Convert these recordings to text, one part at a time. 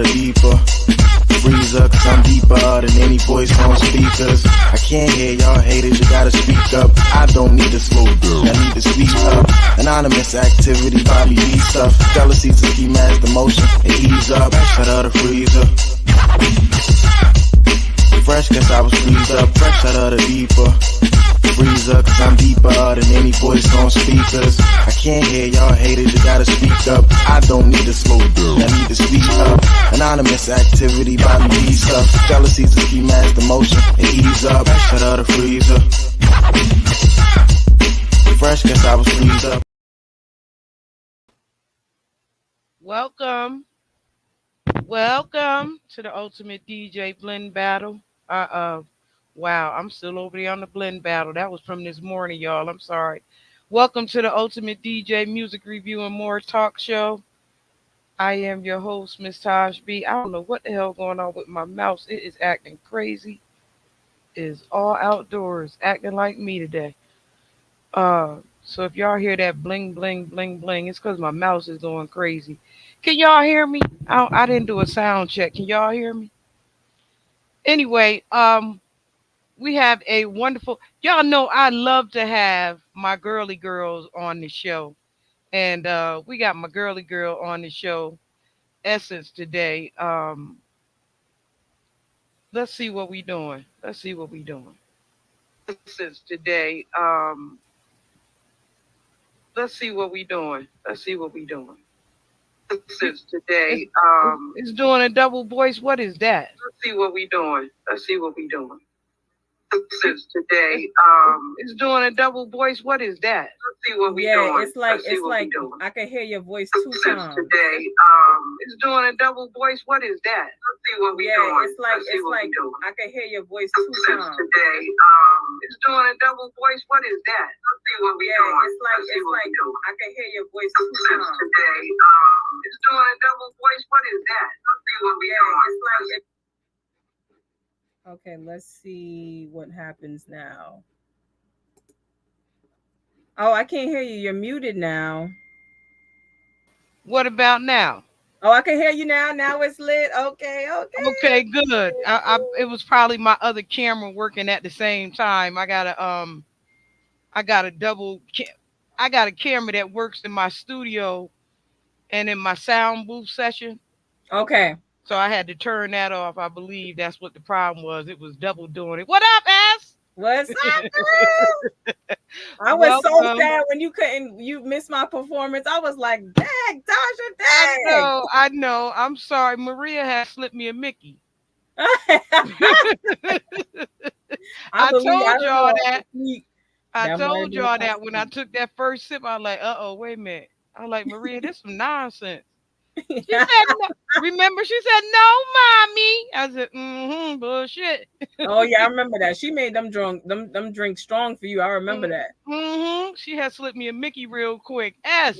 the deeper freezer, cause I'm deeper than any voice on speakers. I can't hear y'all haters, you gotta speak up. I don't need to slow down, I need to speak up. Anonymous activity, Bobby B stuff. Jealousy to ski mask the motion and ease up. Shut out the freezer. Fresh, guess I was freezed up. Fresh out of the deeper freezer, cause I'm deeper than any voice on speakers. I can't hear y'all haters, you gotta speak up. I don't need to slow down, I need to speak up. Anonymous activity, Bobby B stuff. Jealousy to ski mask the motion and ease up. Shut out the freezer. Fresh, guess I was freezed up. Welcome to the Ultimate DJ Blend Battle. Wow, I'm still over there on the Blend Battle. That was from this morning, y'all. I'm sorry. Welcome to the Ultimate DJ Music Review and More Talk Show. I am your host, Miss Taj B. I don't know what the hell going on with my mouse. It is acting crazy. It is all outdoors, acting like me today. So if y'all hear that bling, bling, bling, bling, it's because my mouse is going crazy. Can y'all hear me? I didn't do a sound check. Can y'all hear me? Anyway, we have a wonderful. Y'all know I love to have my girly girls on the show, and we got my girly girl on the show, Essence today. Let's see what we doing. Essence today. Let's see what we doing. Essence today. It's doing a double voice. What is that? Let's see what we doing. Essence today. It's doing a double voice. What is that? Let's see what we doing. Yeah, it's like I can hear your voice two times. Today. It's doing a double voice. What is that? Let's see what we doing. Yeah, it's like I can hear your voice two times. Today. It's doing a double voice. What is that? Let's see what we doing. It's like I can hear your voice two times. Today. It's doing a double voice. What is that? Let's see what we doing. Okay, let's see what happens now. Oh, I can't hear you. You're muted now. What about now? Oh, I can hear you now. Now it's lit. Okay, good. It was probably my other camera working at the same time. I got a camera that works in my studio and in my sound booth session. Okay. So I had to turn that off. I believe that's what the problem was. It was double doing it. What up, ass? What's up, girl? I was so sad when you missed my performance. I was like, dang, Tasha, dang. I know. I'm sorry. Maria has slipped me a Mickey. I told y'all that when I took that first sip, I was like, wait a minute. I was like, Maria, this is some nonsense. She said, no. Remember, she said, no, mommy. I said, bullshit. Oh, yeah, I remember that. She made them drinks strong for you. I remember that. She had slipped me a Mickey real quick. S.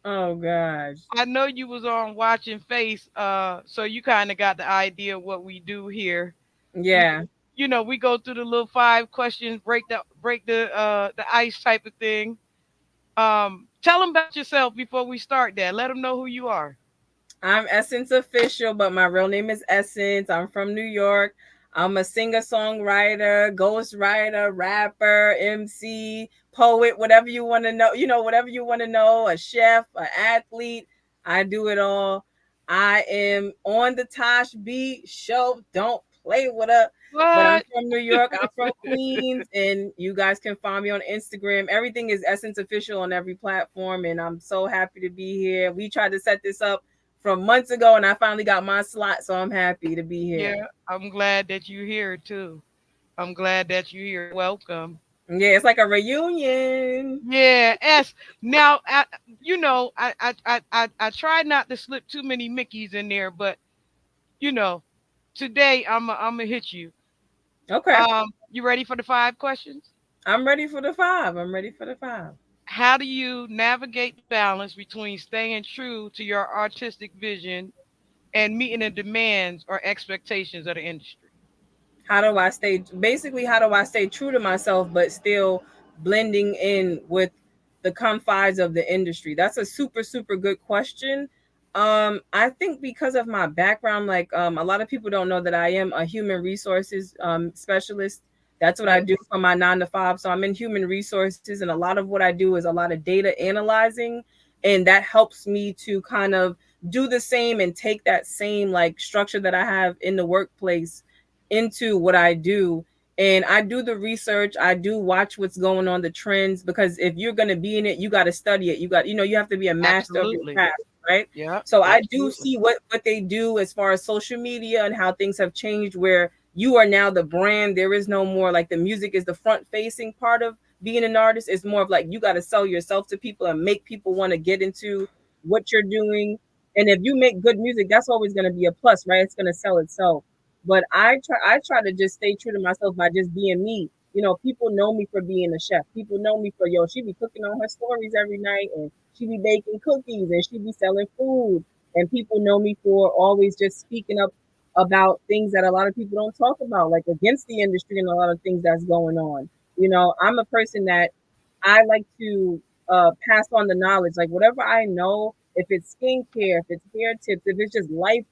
Oh, gosh. I know you was on watching Face, so you kind of got the idea of what we do here. Yeah. We go through the little 5 questions, break the ice type of thing. Tell them about yourself before we start that. Let them know who you are. I'm Essence Official, but my real name is Essence. I'm from New York. I'm a singer-songwriter, ghostwriter, rapper, MC, poet, whatever you want to know. Whatever you want to know, a chef, an athlete. I do it all. I am on the Tosh B show. Don't play with her. What? But I'm from New York. I'm from Queens. And you guys can find me on Instagram. Everything is Essence Official on every platform. And I'm so happy to be here. We tried to set this up from months ago, and I finally got my slot, so I'm happy to be here. Yeah, I'm glad that you're here too. I'm glad that you're here. Welcome. Yeah, it's like a reunion. Yeah, S. Now, I try not to slip too many Mickeys in there, but today I'm gonna hit you. Okay. You ready for the 5 questions? I'm ready for the 5. How do you navigate the balance between staying true to your artistic vision and meeting the demands or expectations of the industry? How do I stay true to myself, but still blending in with the confines of the industry? That's a super, super good question. I think because of my background, like a lot of people don't know that I am a human resources specialist. That's what I Yes, do for my 9 to 5. So I'm in human resources, and a lot of what I do is a lot of data analyzing, and that helps me to kind of do the same and take that same like structure that I have in the workplace into what I do. And I do the research, I do watch what's going on, the trends, because if you're going to be in it, you got to study it. You have to be a master of your absolutely. craft, right? Yeah, So I do absolutely. see what they do as far as social media and how things have changed, where you are now the brand. There is no more like the music is the front facing part of being an artist. It's more of like you got to sell yourself to people and make people want to get into what you're doing. And if you make good music, that's always going to be a plus, right? It's going to sell itself. But I try to just stay true to myself by just being me. People know me for being a chef. People know me for, yo, she be cooking on her stories every night, and she be baking cookies, and she be selling food. And people know me for always just speaking up about things that a lot of people don't talk about, like against the industry and a lot of things that's going on. I'm a person that I like to pass on the knowledge. Like whatever I know, if it's skincare, if it's hair tips, if it's just life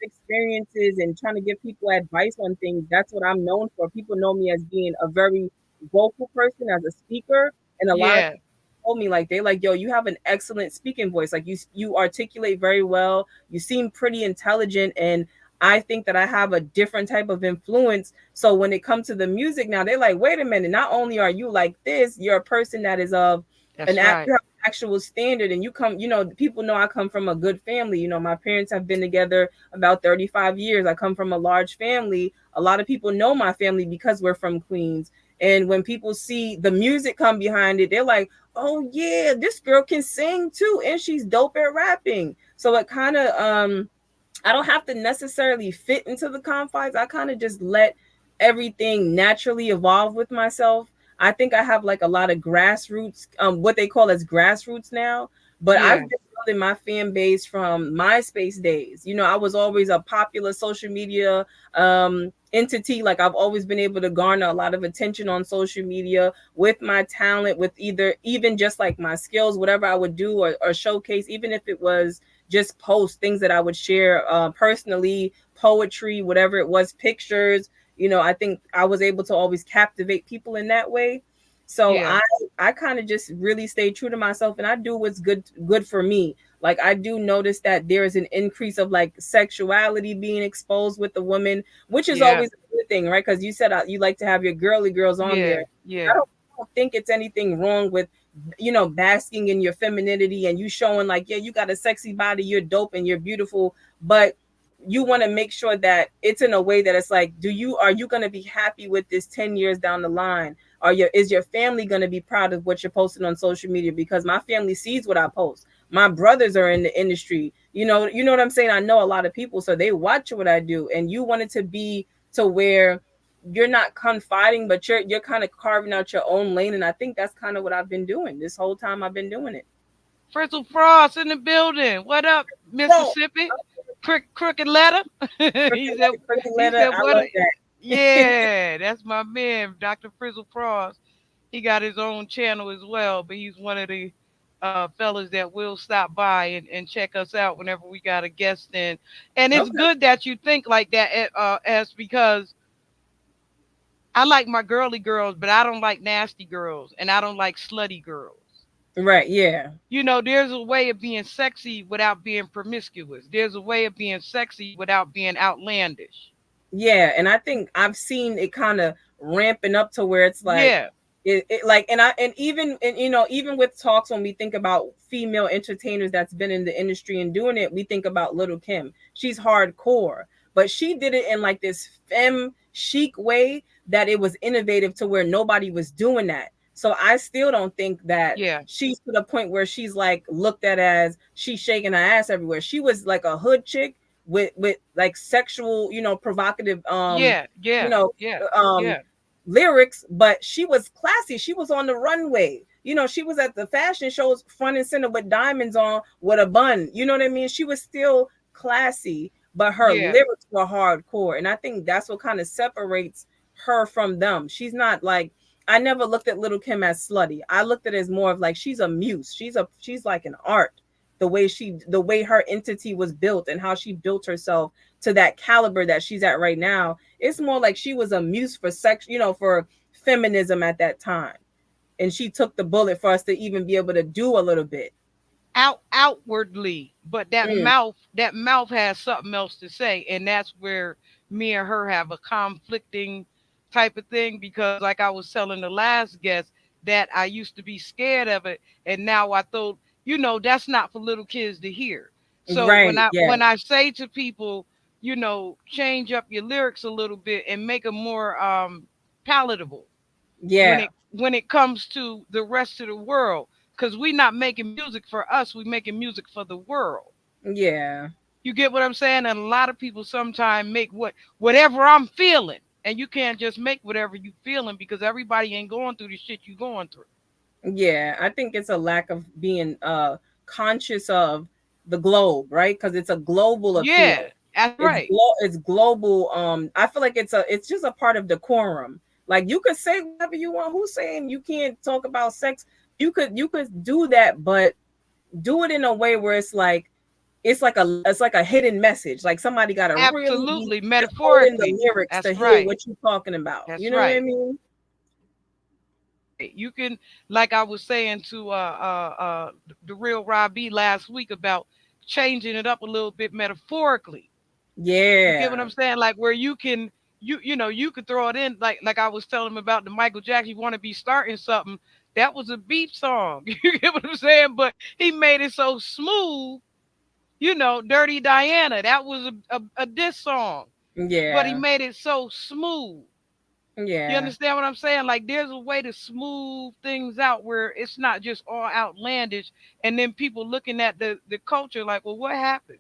experiences and trying to give people advice on things. That's what I'm known for. People know me as being a very vocal person, as a speaker, and a lot of Yeah, people told me like they like, yo, you have an excellent speaking voice. Like you articulate very well. You seem pretty intelligent, and I think that I have a different type of influence. So when it comes to the music now, they're like, wait a minute, not only are you like this, you're a person that is of that's you right. have an actual standard, and you come, people know I come from a good family. My parents have been together about 35 years. I come from a large family. A lot of people know my family because we're from Queens. And when people see the music come behind it, they're like, oh yeah, this girl can sing too, and she's dope at rapping. So it kind of I don't have to necessarily fit into the confines. I kind of just let everything naturally evolve with myself. I think I have like a lot of grassroots, what they call as grassroots now. But I've Yeah, been building my fan base from MySpace days. I was always a popular social media entity. Like I've always been able to garner a lot of attention on social media with my talent, with either even just like my skills, whatever I would do or showcase, even if it was just post things that I would share personally, poetry, whatever it was, pictures. I think I was able to always captivate people in that way. So yeah, I kind of just really stay true to myself, and I do what's good for me. Like I do notice that there is an increase of like sexuality being exposed with the women, which is yeah, always a good thing, right? Because you said you like to have your girly girls on yeah, there. yeah, I don't think it's anything wrong with basking in your femininity and you showing like, yeah, you got a sexy body, you're dope and you're beautiful, but you want to make sure that it's in a way that it's like, are you going to be happy with this 10 years down the line? Is your family going to be proud of what you're posting on social media? Because my family sees what I post. My brothers are in the industry. You know what I'm saying? I know a lot of people, so they watch what I do, and you want it to be to where you're not confiding, but you're kind of carving out your own lane. And I think that's kind of what I've been doing this whole time I've been doing it. Frizzle Frost in the building. What up, So Mississippi? Crooked letter. he said. Pretty He letter, said I what? love that. Yeah, that's my man, Dr. Frizzle Frost. He got his own channel as well, but he's one of the fellas that will stop by and check us out whenever we got a guest in. And it's Okay. good that you think like that, as because I like my girly girls, but I don't like nasty girls, and I don't like slutty girls. Right, yeah. There's a way of being sexy without being promiscuous. There's a way of being sexy without being outlandish. Yeah, and I think I've seen it kind of ramping up to where it's like Yeah, it like and even and even with talks, when we think about female entertainers that's been in the industry and doing it, we think about Little Kim. She's hardcore, but she did it in like this femme chic way that it was innovative to where nobody was doing that. So I still don't think that yeah, she's to the point where she's like looked at as she's shaking her ass everywhere. She was like a hood chick with like sexual, provocative yeah, you yeah, know yeah, um yeah, lyrics, but she was classy. She was on the runway. She was at the fashion shows front and center with diamonds on with a bun. You know what I mean? She was still classy, but her yeah. lyrics were hardcore. And I think that's what kind of separates her from them. She's not like, I never looked at Little Kim as slutty. I looked at it as more of like she's a muse. She's like an art. the way her entity was built and how she built herself to that caliber that she's at right now. It's more like she was a muse for sex, for feminism at that time, and she took the bullet for us to even be able to do a little bit. Outwardly, but that Mm, mouth has something else to say, and that's where me and her have a conflicting type of thing, because like I was telling the last guest, that I used to be scared of it, and now I thought, that's not for little kids to hear. So when right. i Yeah. when i say to people, change up your lyrics a little bit and make them more palatable when Yeah. it comes to the rest of the world, because we're not making music for us, we're making music for the world. Yeah. You get what I'm saying? And a lot of people sometimes make whatever I'm feeling, and you can't just make whatever you feeling, because everybody ain't going through the shit you going through. Yeah, I think it's a lack of being conscious of the globe, right? Because it's a global appeal. Yeah, that's right. It's global. I feel like it's just a part of decorum. Like you could say whatever you want. Who's saying you can't talk about sex? You could do that, but do it in a way where it's like a hidden message. Like somebody got to really be Absolutely, decoding the metaphorically. lyrics to That's hear right. what you're talking about. That's You know what I right. mean? Right. You can, like I was saying to the real Robbie last week about changing it up a little bit metaphorically. You get what Yeah. I'm saying? Like where you could throw it in, like I was telling him about the Michael Jackson. You want to be starting something. That was a beat song. You get what I'm saying? But he made it so smooth. Dirty Diana. That was a diss song, but he Yeah. made it so smooth. You Yeah. understand what I'm saying? Like there's a way to smooth things out where it's not just all outlandish, and then people looking at the culture like, well, what happened?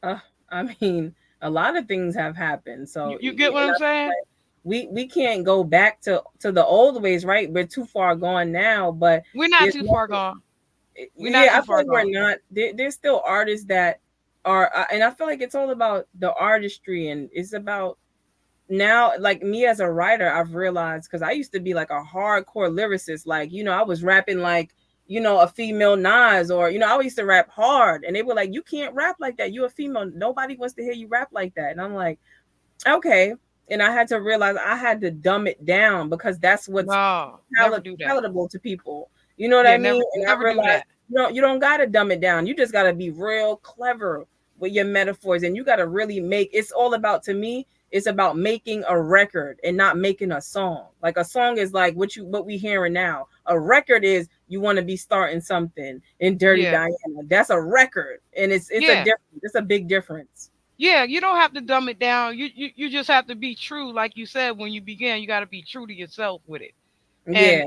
Uh, I mean, a lot of things have happened. You, So, you get what and I'm I feel saying? like we can't go back to the old ways, right? We're too far gone now. But We're not there's too far nothing. gone. We're not Yeah, I too feel far like we're gone. not. There's still artists that are, and I feel like it's all about the artistry, and it's about now, like me as a writer, I've realized because I used to be like a hardcore lyricist. Like, I was rapping like, a female Nas, or, I used to rap hard, and they were like, you can't rap like that. You're a female. Nobody wants to hear you rap like that. And I'm like, okay. And I had to realize I had to dumb it down because that's what's No, never do that. palatable to people. You know what I Yeah, mean? never, And I never do realized that. you don't gotta dumb it down. You just gotta be real clever with your metaphors, and you gotta really make. It's all about, to me. It's about making a record and not making a song. Like a song is like what we hearing now. A record is you want to be starting something in Dirty Yeah, Diana. That's a record, and it's a yeah, difference. It's a big difference. yeah. You don't have to dumb it down. You just have to be true, like you said when you began. You got to be true to yourself with it, and Yeah,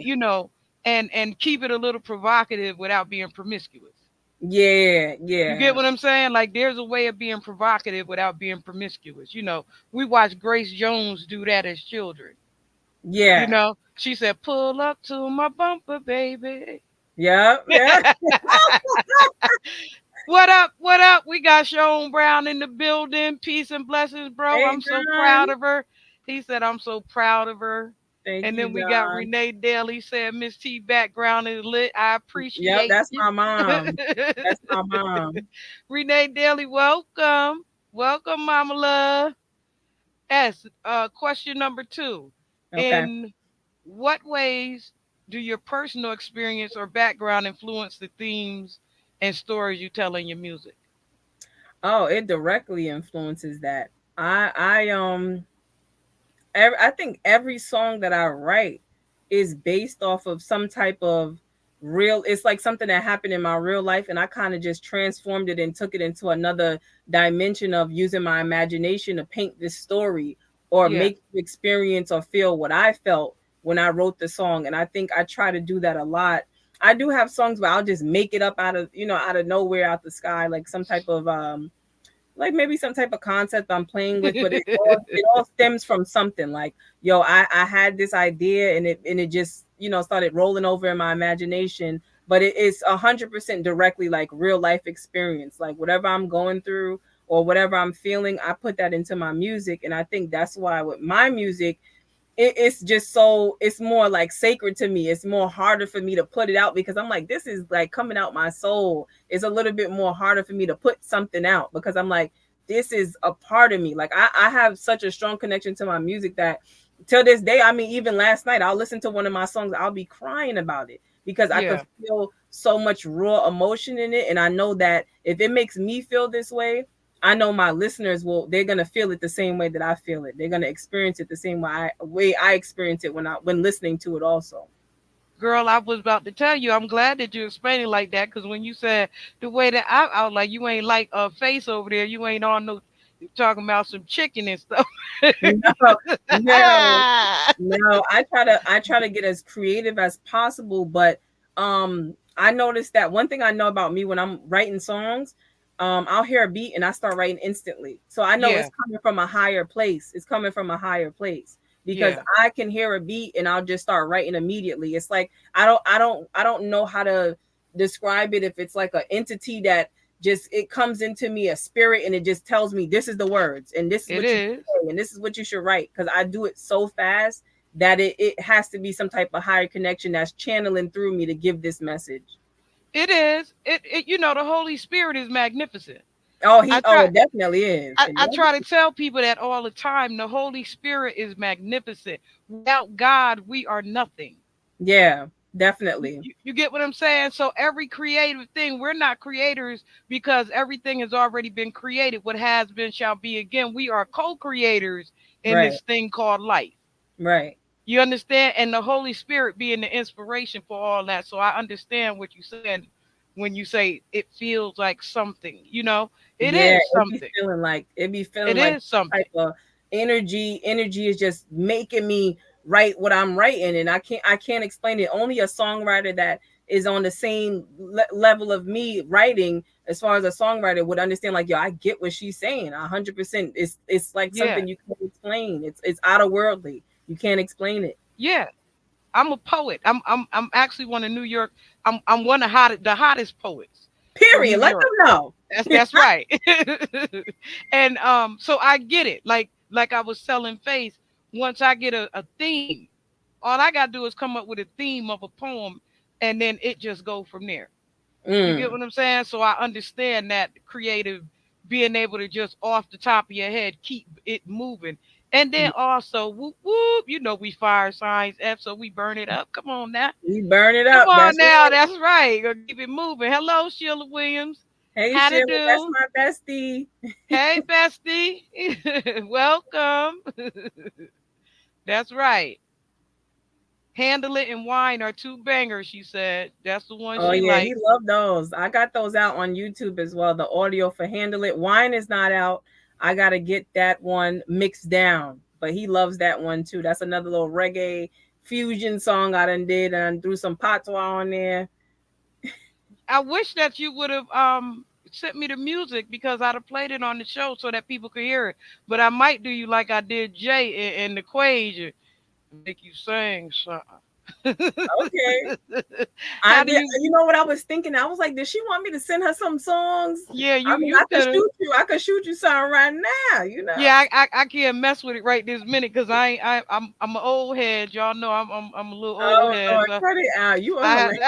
and keep it a little provocative without being promiscuous. yeah, You get yeah, what I'm saying? Like there's a way of being provocative without being promiscuous. We watched Grace Jones do that as children. yeah, She said, "Pull up to my bumper, baby." yeah, yeah. What up? What up? We got Sean Brown in the building. Peace and blessings, bro. Hey, I'm so Don. proud of her. He said, I'm so proud of her. Thank And you, then we got Don. Renee Daly said, Miss T background is lit. I Yep, appreciate that's you. my mom. That's my mom. Renee Daly, welcome. Welcome, Mama Love. Question number 2. Okay. In what ways do your personal experience or background influence the themes and stories you tell in your music? Oh, it directly influences that. I think every song that I write is based off of some type of real, it's like something that happened in my real life, and I kind of just transformed it and took it into another dimension of using my imagination to paint this story or Yeah. make you experience or feel what I felt when I wrote the song. And I think I try to do that a lot. I do have songs where I'll just make it up out of nowhere, out the sky, like some type of like maybe some type of concept I'm playing with, but it all stems from something. Like, yo, I had this idea, and it just started rolling over in my imagination. But it is 100% directly like real life experience. Like whatever I'm going through or whatever I'm feeling, I put that into my music. And I think that's why with my music, it's just so, it's more like sacred to me. It's more harder for me to put it out because I'm like, this is like coming out my soul. It's a little bit more harder for me to put something out because I'm like, this is a part of me. Like I have such a strong connection to my music that till this day, I mean, even last night, I'll listen to one of my songs, I'll be crying about it because I could Yeah, feel so much raw emotion in it. And I know that if it makes me feel this way, I know my listeners will, they're gonna feel it the same way that I feel it. They're gonna experience it the same way I experience it when listening to it also. girl, I was about to tell you. I'm glad that you explained it like that because when you said the way that I was like, you ain't like a face over there. You ain't on no talking about some chicken and stuff. No, no, no. I try to get as creative as possible, but I noticed that one thing I know about me when I'm writing songs, I'll hear a beat and I start writing instantly. So I know Yeah, it's coming from a higher place. It's coming from a higher place because yeah, I can hear a beat and I'll just start writing immediately. It's like I don't know how to describe it, if it's like an entity that just, it comes into me, a spirit, and it just tells me this is the words and this is it what you is. say and this is what you should write, because I do it so fast that it has to be some type of higher connection that's channeling through me to give this message. It is. It you know the Holy Spirit is magnificent. I Oh, try it definitely is. I try to tell people that all the time. The Holy Spirit is magnificent. Without God, we are nothing. Yeah, You, definitely. you, you get what I'm saying? So every creative thing, we're not creators because everything has already been created. What has been shall be again. We are co-creators in Right, this thing called life. right. You understand? And the Holy Spirit being the inspiration for all that. So I understand what you're saying when you say it feels like something. It Yeah, is something. it be It feeling like is some type something. of energy is just making me write what I'm writing, and I can't explain it. Only a songwriter that is on the same level of me writing as far as a songwriter would understand, like, yo, I get what she's saying 100%. It's like Yeah. something you can't explain. It's out of worldly. You can't explain it. Yeah. I'm a poet. I'm actually one of New York. I'm one of the hottest poets from Period. New Let York. them know. That's right. And so I get it. Like I was telling Faith, once I get a theme, all I gotta do is come up with a theme of a poem and then it just go from there. You get Mm. what I'm saying? So I understand that creative being able to just off the top of your head keep it moving. And then also whoop whoop, we fire signs F, so we burn it up. Come on now. We burn it Come up. on That's now, right. that's right. Gonna keep it moving. Hello, Sheila Williams. Hey, How to Sheila, that's do? my bestie. Hey, bestie. Welcome. That's right. Handle It and Wine are two bangers, she said. That's the one Oh she yeah, he liked. loved those. I got those out on YouTube as well. The audio for Handle It. Wine is not out. I gotta get that one mixed down. But he loves that one too. That's another little reggae fusion song I done did and I threw some patois on there. I wish that you would have sent me the music because I'd have played it on the show so that people could hear it. But I might do you like I did Jay in the Quasia, make you sing something. Okay. I How do did. you? You know what I was thinking? I was like, did she want me to send her some songs? Yeah, I you mean, you I could could have. shoot you. I could shoot you something right now. You know. Yeah, I can't mess with it right this minute because I ain't I'm an old head. Y'all know I'm a little old Oh head. Lord, So cut it out. You are I had hilarious.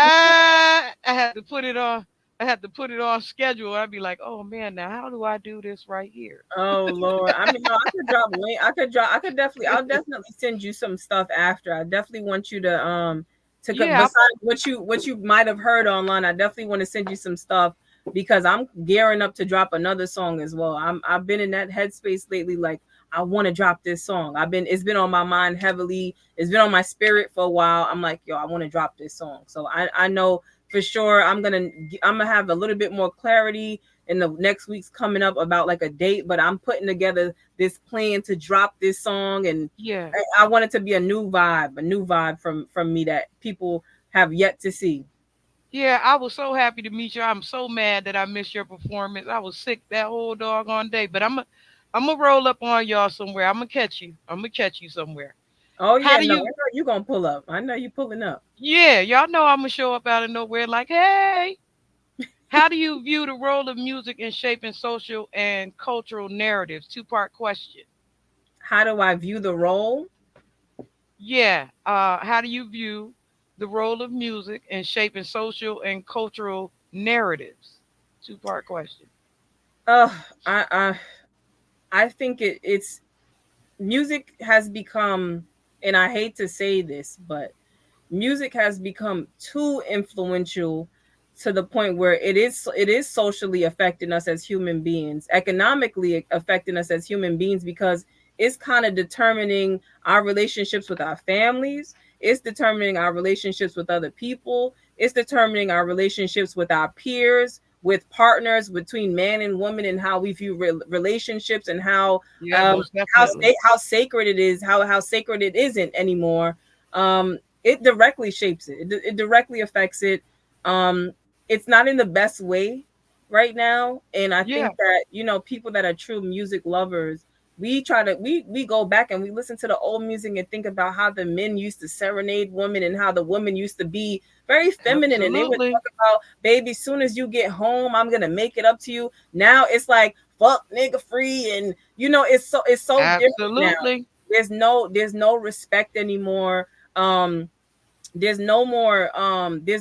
I had to put it on. I had to put it on schedule. I'd be like, oh man, now how do I do this right here? Oh Lord. I mean, no, I could drop link. I could drop. I could definitely. I'll definitely send you some stuff after. I definitely want you to Yeah, besides what you might have heard online. I definitely want to send you some stuff because I'm gearing up to drop another song as well. I've been in that headspace lately. Like I want to drop this song. It's been on my mind heavily. It's been on my spirit for a while. I'm like, yo, I want to drop this song. So I know for sure I'm gonna have a little bit more clarity in the next weeks coming up about like a date, but I'm putting together this plan to drop this song, and yeah. I want it to be a new vibe from me that people have yet to see. Yeah, I was so happy to meet you. I'm so mad that I missed your performance. I was sick that whole doggone day, but I'm gonna roll up on y'all somewhere. I'm gonna catch you. I'm gonna catch you somewhere. Oh How yeah, do no, I you? know you gonna pull up. I know you pulling up. Yeah, y'all know I'm gonna show up out of nowhere. Like, hey, how do you view the role of music in shaping social and cultural narratives? Two-part question. How do I view the role? Yeah. How do you view the role of music in shaping social and cultural narratives? Two-part question. Uh, I I I think it's music has become, and I hate to say this, but music has become too influential to the point where it is socially affecting us as human beings, economically affecting us as human beings, because it's kind of determining our relationships with our families, it's determining our relationships with other people, it's determining our relationships with our peers, with partners, between man and woman, and how we view relationships, and Yeah, um most definitely. how sacred it is, how sacred it isn't anymore. It directly shapes it. It directly affects it. Um, it's not in the best way right now, and I Yeah, think that people that are true music lovers, we go back and we listen to the old music and think about how the men used to serenade women and how the women used to be very feminine, and they would absolutely. talk about, baby, soon as you get home, I'm gonna make it up to you. Now it's like fuck nigga free, and it's so different now. Absolutely. There's no respect anymore. um there's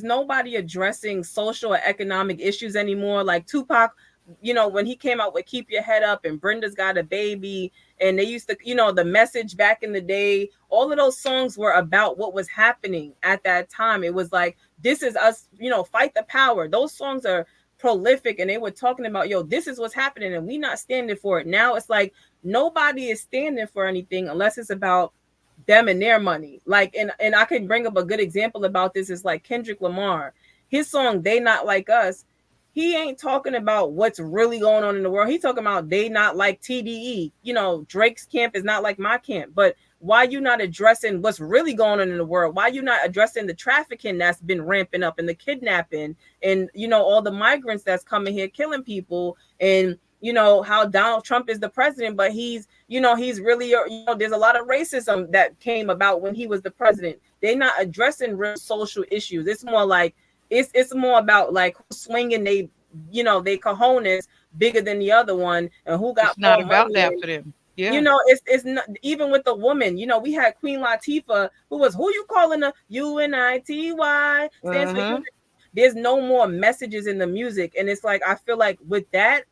nobody addressing social or economic issues anymore. Like Tupac, when he came out with Keep Your Head Up and Brenda's Got a Baby, and they used to, the message back in the day, all of those songs were about what was happening at that time. It was like, this is us, fight the power. Those songs are prolific, and they were talking about, yo, this is what's happening and we not standing for it. Now it's like nobody is standing for anything unless it's about them and their money. Like, and I can bring up a good example about this is like Kendrick Lamar. His song "They Not Like Us," he ain't talking about what's really going on in the world. He talking about they not like TDE. Drake's camp is not like my camp. But why you not addressing what's really going on in the world? Why you not addressing the trafficking that's been ramping up, and the kidnapping, and all the migrants that's coming here killing people, and how Donald Trump is the president, but he's really, there's a lot of racism that came about when he was the president. They're not addressing real social issues. It's more like, it's more about like who's swinging they cojones bigger than the other one, and who got It's not more about money. that And for them. Yeah. it's not even with the woman. We had Queen Latifah, who was, who you calling her, UNITY stands for Uh-huh. unity. There's no more messages in the music, and it's like, I feel like with that,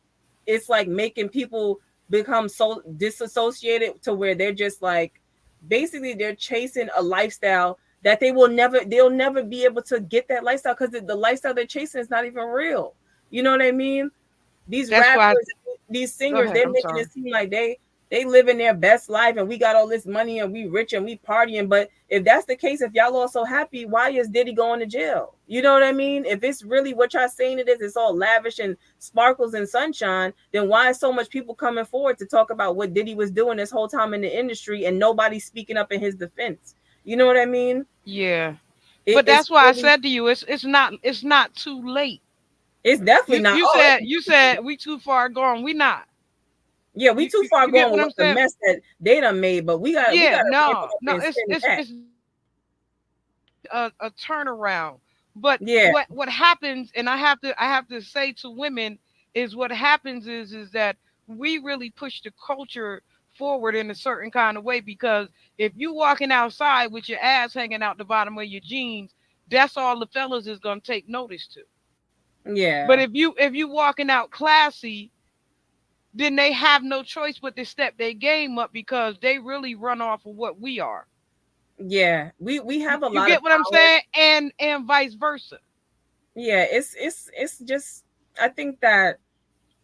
it's like making people become so disassociated to where they're just like, basically they're chasing a lifestyle that they'll never be able to get that lifestyle, because the lifestyle they're chasing is not even real. You know what I mean? These That's why. rappers, these Go singers, ahead. they're I'm making sorry. it seem like they living their best life, and we got all this money, and we rich, and we partying. But if that's the case, if y'all all so happy, why is Diddy going to jail? You know what I mean? If it's really what y'all saying it is, it's all lavish and sparkles and sunshine, then why is so much people coming forward to talk about what Diddy was doing this whole time in the industry, and nobody speaking up in his defense? You know what I mean? Yeah. But It's that's why I really, said to you, it's not too late. it's definitely You not. you Oh, said you said we too far gone. We not. yeah, we You too you, far you get going what with I'm what the saying? mess that they done made, but we got Yeah, to ramp it no, up no, and spin it's that. it's a turnaround. But Yeah, what happens, and I have to say to women, is what happens is that we really push the culture forward in a certain kind of way, because if you walking outside with your ass hanging out the bottom of your jeans, that's all the fellas is gonna take notice to. But yeah, if you walking out classy, then they have no choice but to step their game up, because they really run off of what we are. yeah. We You, have a you lot of get what I'm power. saying? And vice versa. Yeah, it's just, I think that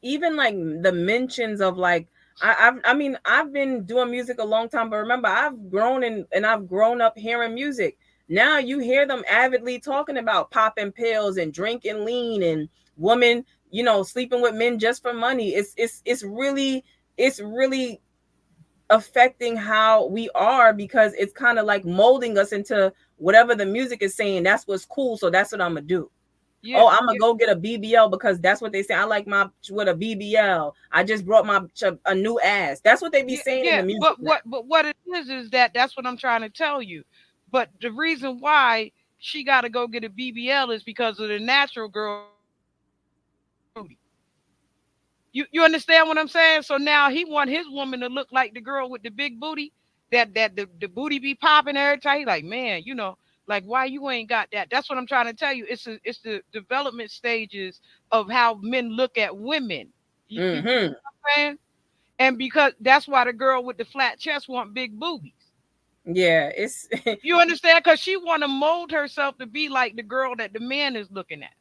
even like the mentions of like, I mean, I've been doing music a long time, but remember, I've grown up hearing music. Now you hear them avidly talking about popping pills and drinking lean, and women, sleeping with men just for money. It's really affecting how we are, because it's kind of like molding us into whatever the music is saying. That's what's cool, so that's what I'm gonna do. Oh, Yeah, I'm gonna yeah, go get a BBL because that's what they say. I like my with a BBL. I just brought my a new ass. That's what they be yeah, saying in yeah. the music But now. what it is that that's what I'm trying to tell you. But the reason why she got to go get a BBL is because of the natural girl booty. You understand what I'm saying? So now he want his woman to look like the girl with the big booty. that the booty be popping every time. He like, man, like why you ain't got that? That's what I'm trying to tell you. It's the development stages of how men look at women. You Mm-hmm. know what I'm saying? And because that's why the girl with the flat chest want big boobies. Yeah, it's You understand? Because she want to mold herself to be like the girl that the man is looking at.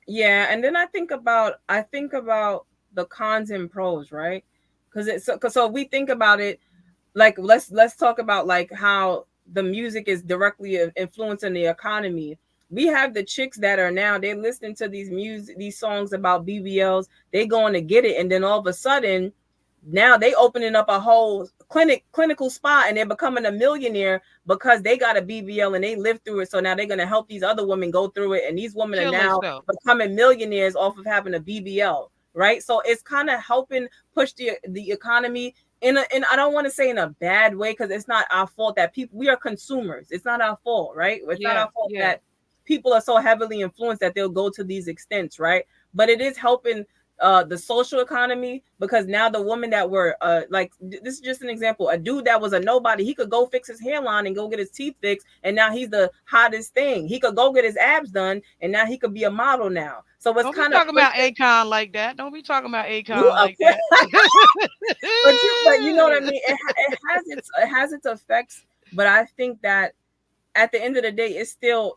yeah, and then I think about the cons and pros, right? Because it's so we think about it, like let's talk about like how the music is directly influencing the economy. We have the chicks that are now they listening to these songs about BBLs, they going to get it, and then all of a sudden now they opening up a whole clinical spot and they're becoming a millionaire because they got a BBL and they lived through it. So now they're going to help these other women go through it, and these women are Kill now herself. becoming millionaires off of having a BBL, right? So it's kind of helping push the economy in I don't want to say in a bad way, because it's not our fault that people, we are consumers. It's not our fault, right? It's not Yeah, our fault yeah, that people are so heavily influenced that they'll go to these extents, right? But it is helping the social economy, because now the women that were this is just an example, a dude that was a nobody, he could go fix his hairline and go get his teeth fixed, and now he's the hottest thing. He could go get his abs done, and now he could be a model now. So it's don't be kind of talking about pushing Akon like that. Don't be talking about you Akon up. like that. But you know what I mean. It has its effects, but I think that at the end of the day, it's still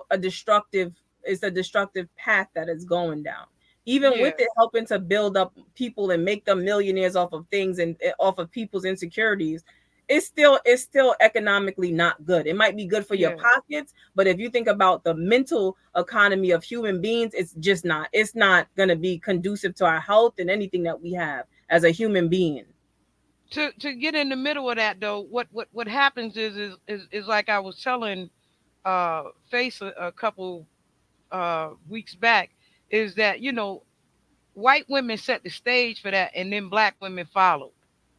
a destructive, it's a destructive path that it's going down. Even with Yeah, it helping to build up people and make them millionaires off of things and off of people's insecurities, it's still economically not good. It might be good for your yeah. pockets, but if you think about the mental economy of human beings, it's just not. It's not going to be conducive to our health and anything that we have as a human being. To get in the middle of that though, what happens is like I was telling Face a couple weeks back, is that white women set the stage for that, and then black women followed.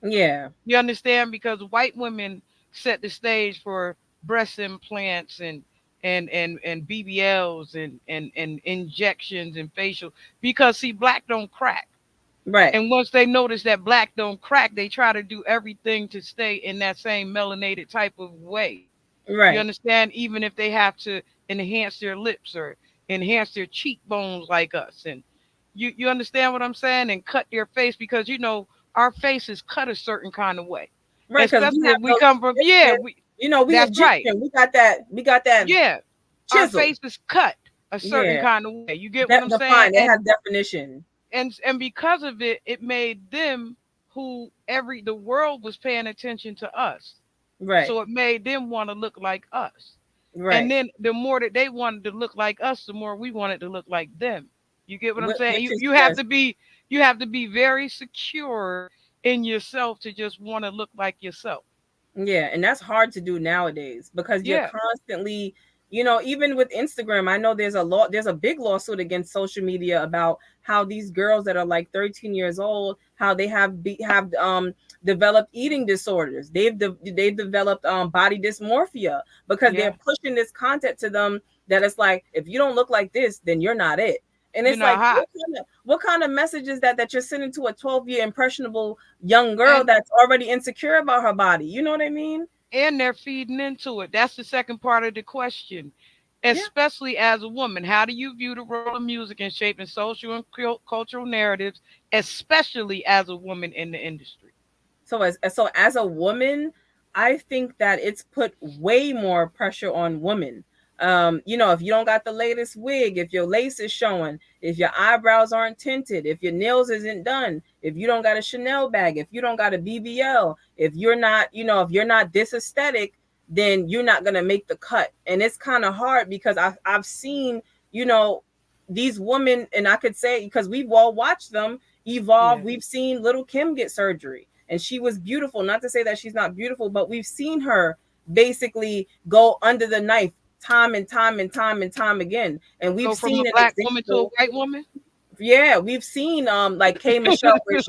Yeah, You understand? Because white women set the stage for breast implants and BBLs and injections and facial, because see black don't crack. right, And once they notice that black don't crack, they try to do everything to stay in that same melanated type of way. You right. understand? Even if they have to enhance their lips or enhance their cheekbones like us. And you understand what I'm saying? And cut their face, because our face is cut a certain kind of way. Right, because we Especially have if we those come from, yeah, Egyptian, we that's right. Egyptian, we got that Yeah. Our chisel. face is cut a certain Yeah, kind of way. You get what that I'm saying? defined. It has definition. And because of it, it made them, who every the world was paying attention to us. Right, So it made them want to look like us. And right. then the more that they wanted to look like us, the more we wanted to look like them. You get what I'm saying? Which You is you have just to be you have to be very secure in yourself to just want to look like yourself. Yeah, and that's hard to do nowadays because you're Yeah. constantly, even with Instagram, I know there's a big lawsuit against social media about how these girls that are like 13 years old, how they have developed eating disorders. They've developed body dysmorphia because they're Yeah. pushing this content to them that it's like, if you don't look like this, then you're not it. And You're it's not like, hot. what kind of message is that you're sending to a 12-year impressionable young girl And that's already insecure about her body? You know what I mean? and they're feeding into it. That's the second part of the question. Yeah. Especially as a woman, how do you view the role of music in shaping social and cultural narratives, especially as a woman in the industry? So as a woman, I think that it's put way more pressure on women. If you don't got the latest wig, if your lace is showing, if your eyebrows aren't tinted, if your nails isn't done, if you don't got a Chanel bag, if you don't got a BBL, if you're not this aesthetic, then you're not gonna make the cut. And it's kind of hard because I've seen, you know, these women, and I could say because we've all watched them evolve. Yeah. We've seen little Kim get surgery and she was beautiful. Not to say that she's not beautiful, but we've seen her basically go under the knife time and time and time and time again. And we've Go from a seen an black woman to a example. white woman. Yeah, we've seen like K Michelle where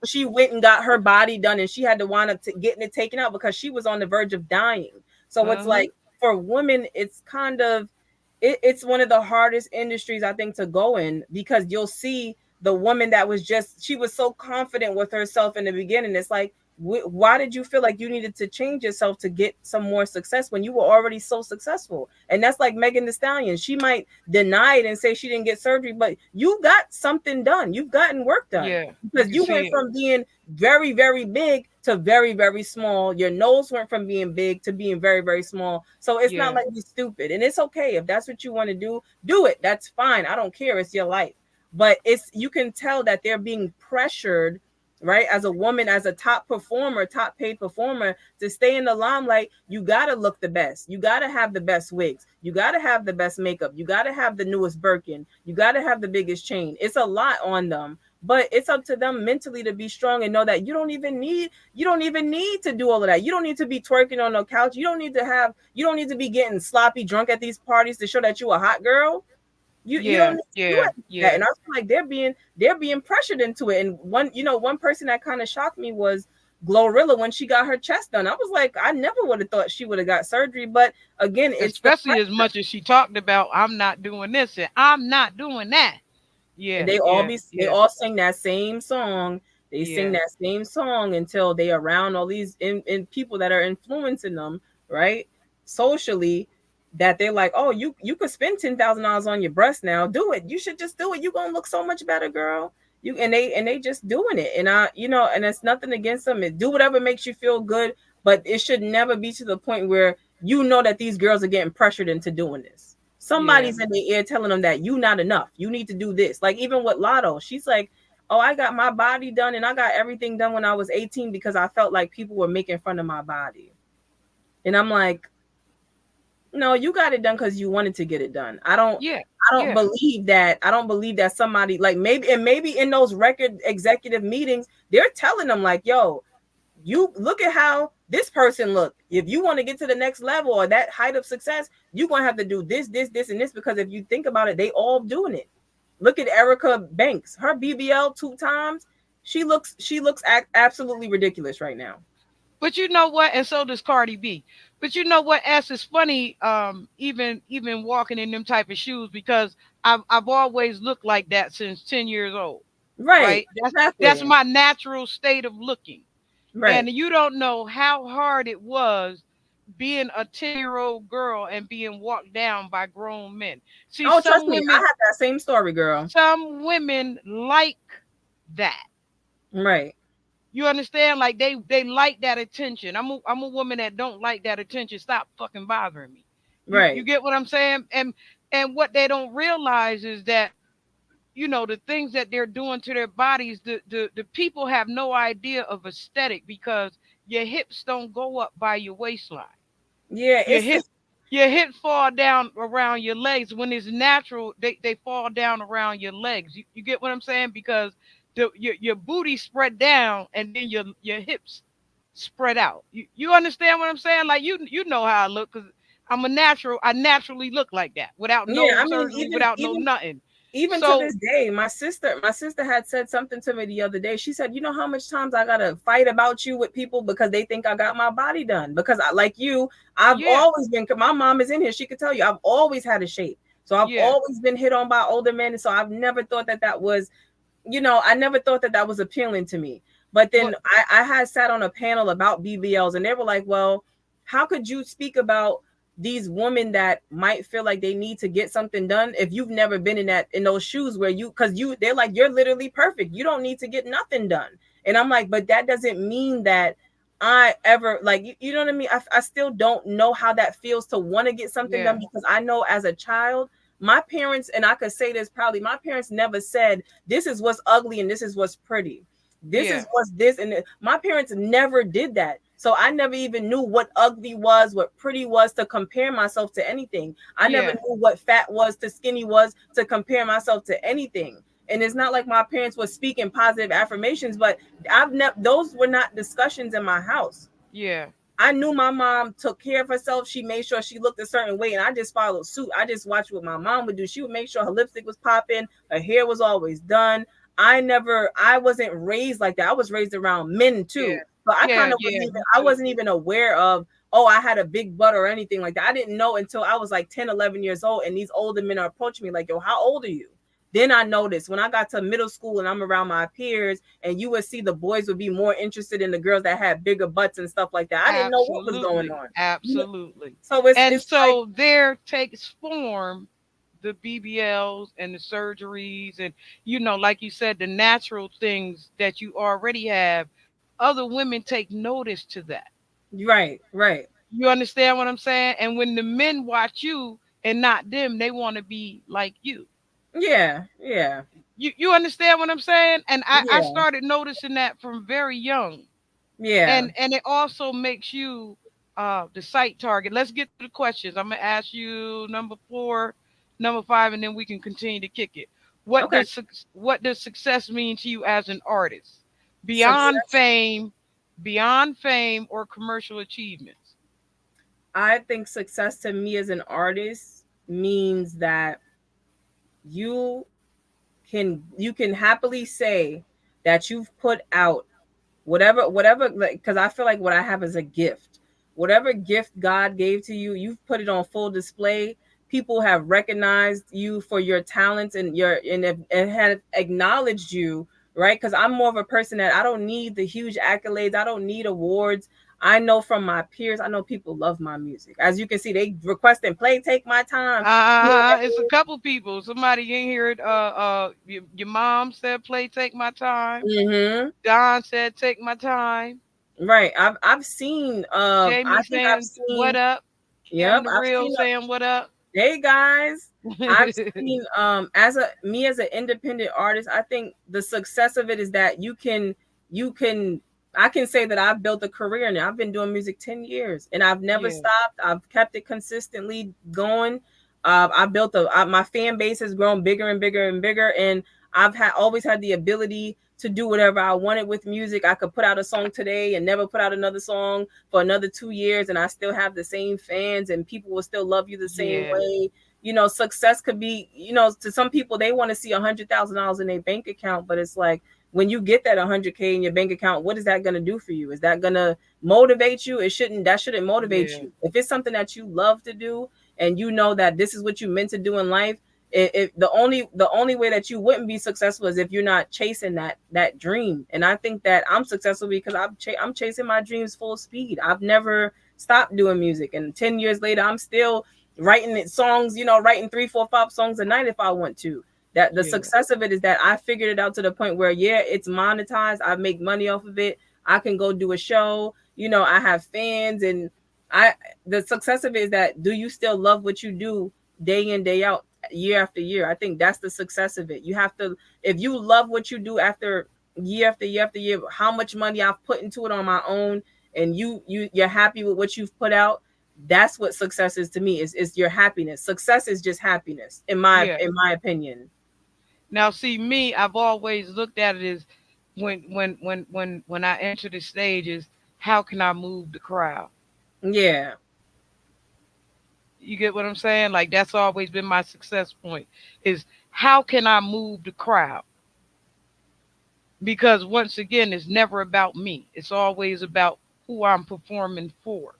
she went and got her body done and she had to wind up getting it taken out because she was on the verge of dying. So it's Uh-huh. like for women, it's kind of it's one of the hardest industries I think to go in because you'll see the woman that was she was so confident with herself in the beginning. It's like Why did you feel like you needed to change yourself to get some more success when you were already so successful? And that's like Megan Thee Stallion. She might deny it and say she didn't get surgery, but you got something done. You've gotten work done Yeah, you because can you went see it. from being very, very big to very, very small. Your nose went from being big to being very, very small. So it's not Yeah, like you're stupid. And it's okay if that's what you want to do it. That's fine. I don't care. It's your life. But it's you can tell that they're being pressured, right? As a woman, as a top performer, top paid performer, to stay in the limelight, you got to look the best. You got to have the best wigs. You got to have the best makeup. You got to have the newest Birkin. You got to have the biggest chain. It's a lot on them, but it's up to them mentally to be strong and know that you don't even need to do all of that. You don't need to be twerking on the couch. You don't need to be getting sloppy drunk at these parties to show that you a hot girl. You don't yeah, need to do yeah, it like that. And yeah. I feel like they're being pressured into it. And one person that kind of shocked me was Glorilla when she got her chest done. I was like, I never would have thought she would have got surgery. But again, it's the Especially as much as she talked about, I'm not doing this and I'm not doing that. and Yeah, they yeah, they yeah, all sing that same song. They sing yeah. that same song until they around all these in people that are influencing them, right? Socially, that they're like, oh, you could spend $10,000 on your breast now. Do it. You should just do it. You're gonna look so much better, girl. You and they just doing it. And and it's nothing against them. Do whatever makes you feel good, but it should never be to the point where you know that these girls are getting pressured into doing this. Yeah. Somebody's in the ear telling them that you not enough. You need to do this. Like even with Lotto, she's like, "Oh, I got my body done and I got everything done when I was 18 because I felt like people were making fun of my body." And I'm like, "No, you got it done because you wanted to get it done. Yeah. I don't Yeah. believe that. I don't believe that somebody like maybe in those record executive meetings, they're telling them like, yo, you look at how this person look. If you want to get to the next level or that height of success, you're gonna have to do this, and this. Because if you think about it, they all doing it. Look at Erica Banks, her BBL 2 times. She looks absolutely ridiculous right now. But you know what? And so does Cardi B. But you know what? S is funny. Even walking in them type of shoes because I've always looked like that since 10 years old. Right, Right. That's exactly. my natural state of looking. Right. And you don't know how hard it was being a 10-year-old girl and being walked down by grown men. See, Oh, trust me, I have that same story, girl. some women like that. Right. You understand? Like they like that attention. I'm a woman that don't like that attention. Stop fucking bothering me. You Right. get what I'm saying? And what they don't realize is that the things that they're doing to their bodies, the people have no idea of aesthetic because your hips don't go up by your waistline. Yeah, Your it's hip it's your hips fall down around your legs. When it's natural, they fall down around your legs. You get what I'm saying? Because your booty spread down and then your hips spread out. You understand what I'm saying? Like you know how I look because I naturally look like that without yeah. no I mean, surgery, even without no even nothing. even to So this day, my sister had said something to me the other day. She said, "You know how much times I gotta fight about you with people because they think I got my body done. Because I like you, I've yeah, always been. My mom is in here; she could tell you, I've always had a shape. So I've yeah. always been hit on by older men, and so I've never thought that was I never thought that was appealing to me. But then But I had sat on a panel about BBLs, and they were like, well, how could you speak about these women that might feel like they need to get something done if you've never been in those shoes where they're like, you're literally perfect. You don't need to get nothing done. And I'm like, but that doesn't mean that I ever like you know what I mean? I still don't know how that feels to want to get something done yeah, because I know as a child, my parents, and I could say this proudly, my parents never said this is what's ugly and this is what's pretty. This is yeah, what's this my parents never did that. So I never even knew what ugly was, what pretty was to compare myself to anything. I never yeah, knew what fat was to skinny was to compare myself to anything. And it's not like my parents were speaking positive affirmations, but I've never those were not discussions in my house. yeah, I knew my mom took care of herself. She made sure she looked a certain way, and I just followed suit. I just watched what my mom would do. She would make sure her lipstick was popping, her hair was always done. I wasn't raised like that. I was raised around men yeah, too, but I yeah, kind of yeah. Me I too. wasn't even aware of, oh, I had a big butt or anything like that. I didn't know until I was like 10, 11 years old, and these older men are approaching me like, yo, how old are you? Then I noticed when I got to middle school and I'm around my peers, and you would see the boys would be more interested in the girls that had bigger butts and stuff like that. I didn't know what was going Absolutely. on. Absolutely. So And it's like, so there takes form the BBLs and the surgeries and like you said, the natural things that you already have. Other women take notice to that. right, right. You understand what I'm saying? And when the men watch you and not them, they want to be like you. Yeah, yeah, You understand what I'm saying? And I yeah, started noticing that from very young. yeah. And it also makes you the site target. Let's get to the questions. I'm gonna ask you number 4, number 5, and then we can continue to kick it. Okay. What does success mean to you as an artist? Beyond Success. fame, beyond fame or commercial achievements. I think success to me as an artist means that you you can happily say that you've put out whatever, like, because I feel like what I have is a gift. Whatever gift God gave to you, you've put it on full display. People have recognized you for your talents, and have acknowledged you, right? Because I'm more of a person that I don't need the huge accolades, I don't need awards. I know from my peers, I know people love my music. As you can see, they request and play Take My Time. You know what It's a couple people. Somebody in here. Your mom said, "Play, take my time." I mean? Don said, "Take my time." Right. I've seen Jamie I think I've saying, "What seen, up?" yep, Kim the I've Real seen saying, "What up?" hey guys, I've seen as a me as an independent artist, I think the success of it is that you can I can say that I've built a career now. I've been doing music 10 years and I've never Yeah, stopped. I've kept it consistently going. I built my fan base has grown bigger and bigger and bigger, and I've had always had the ability to do whatever I wanted with music. I could put out a song today and never put out another song for another 2 years, and I still have the same fans, and people will still love you the same yeah, way. Success could be, to some people they want to see $100,000 in their bank account, but it's like when you get that 100K in your bank account, what is that going to do for you? Is that going to motivate you? That shouldn't motivate yeah, you. If it's something that you love to do, and you know that this is what you meant to do in life, the only way that you wouldn't be successful is if you're not chasing that dream. And I think that I'm successful because I'm chasing my dreams full speed. I've never stopped doing music, and 10 years later I'm still writing songs, writing 3 4 5 songs a night if I want to. That the yeah, success of it is that I figured it out to the point where, yeah, it's monetized, I make money off of it, I can go do a show, I have fans. And I the success of it is that, do you still love what you do day in day out, year after year? I think that's the success of it. You have to, if you love what you do after year after year after year, how much money I've put into it on my own, and you're happy with what you've put out, that's what success is to me. Is your happiness. Success is just happiness in my yeah. in my opinion. Now, see me, I've always looked at it as when I enter the stages, how can I move the crowd? Yeah, You get what I'm saying? Like that's always been my success point is how can I move the crowd? Because once again, it's never about me. It's always about who I'm performing for.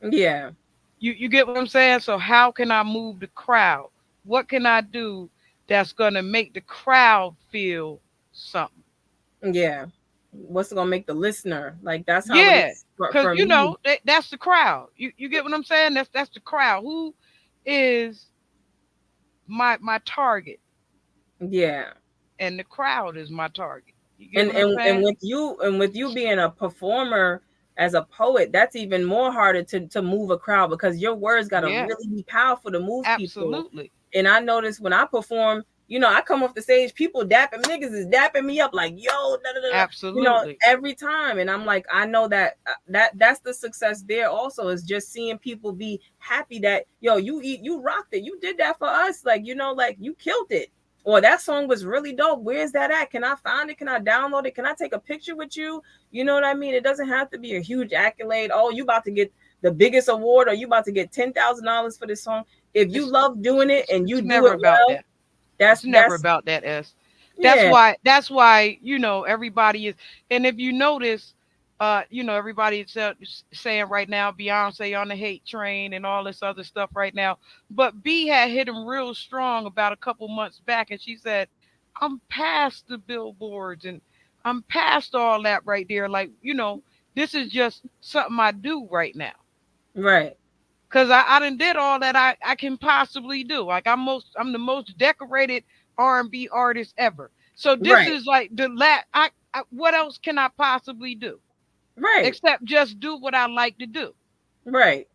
yeah, You get what I'm saying? So how can I move the crowd? What can I do that's gonna make the crowd feel something? yeah. What's gonna make the listener, like, that's how it Yeah, is because for me. that's the crowd. You get what I'm saying? That's the crowd. Who is my target? Yeah. And the crowd is my target. You get and what I'm and and saying? with you being a performer as a poet, that's even more harder to move a crowd, because your words got to Yeah, really be powerful to move people. absolutely, And I notice when I perform, I come off the stage, people dapping, niggas is dapping me up like, yo, da, da, da, da, absolutely. every time. And I'm like, I know that that's the success there also, is just seeing people be happy that, yo, you rocked it, you did that for us, like, like, you killed it, or that song was really dope. Where's that at? Can I find it? Can I download it? Can I take a picture with you? You know what I mean? It doesn't have to be a huge accolade. Oh, you about to get the biggest award, or you about to get $10,000 for this song. If you It's love doing it and you it's do never it about well, that. It's never that's about that. S. yeah, That's why everybody is. And if you notice, everybody is saying right now Beyonce on the hate train and all this other stuff right now. But B had hit him real strong about a couple months back, and she said, I'm past the billboards and I'm past all that right there. Like, this is just something I do right now. Right. Cause I done did all that I can possibly do. Like I'm the most decorated R&B artist ever. So this Right. is like what else can I possibly do Right. except just do what I like to do? Right.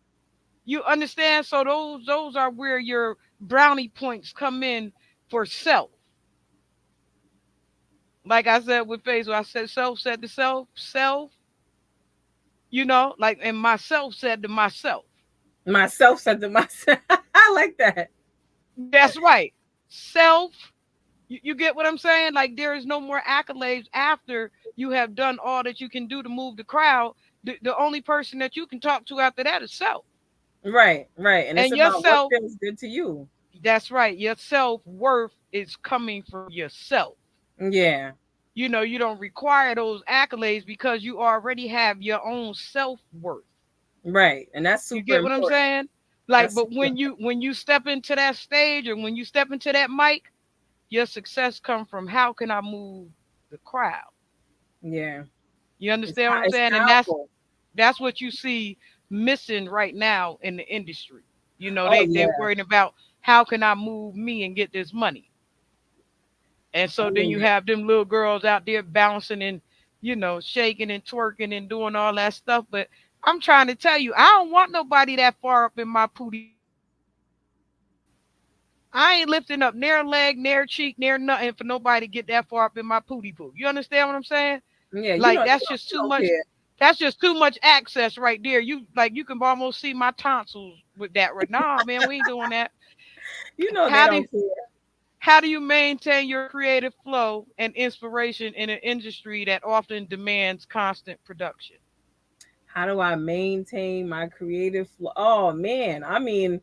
You understand? So those are where your brownie points come in for self. Like I said with Facebook, I said self said to self, self, like and myself said to myself. Myself said to myself. I like that. That's right. Self. You get what I'm saying? Like there is no more accolades after you have done all that you can do to move the crowd. The only person that you can talk to after that is self. Right. Right. And it's And about what yourself, feels good to you. that's right. Your self worth is coming from yourself. Yeah. You don't require those accolades because you already have your own self worth. Right. And that's You super get what I'm important. saying? Like, That's but super. when you step into that stage or when you step into that mic, your success comes from how can I move the crowd? Yeah. You understand what I'm It's saying? And powerful. that's what you see missing right now in the industry. Oh They yeah. worrying about how can I move me and get this money. And I so then you mean, have them little girls out there bouncing and shaking and twerking and doing all that stuff. But I'm trying to tell you, I don't want nobody that far up in my pootie. I ain't lifting up near leg, near cheek, near nothing for nobody to get that far up in my pootie poo. You understand what I'm saying? yeah, Like that's just you too don't much. care. That's just too much access right there. You can almost see my tonsils with that. Right? Nah, man, we ain't doing that. You know they How do don't you, care. how do you maintain your creative flow and inspiration in an industry that often demands constant production? How do I maintain my creative flow? Oh man, I mean,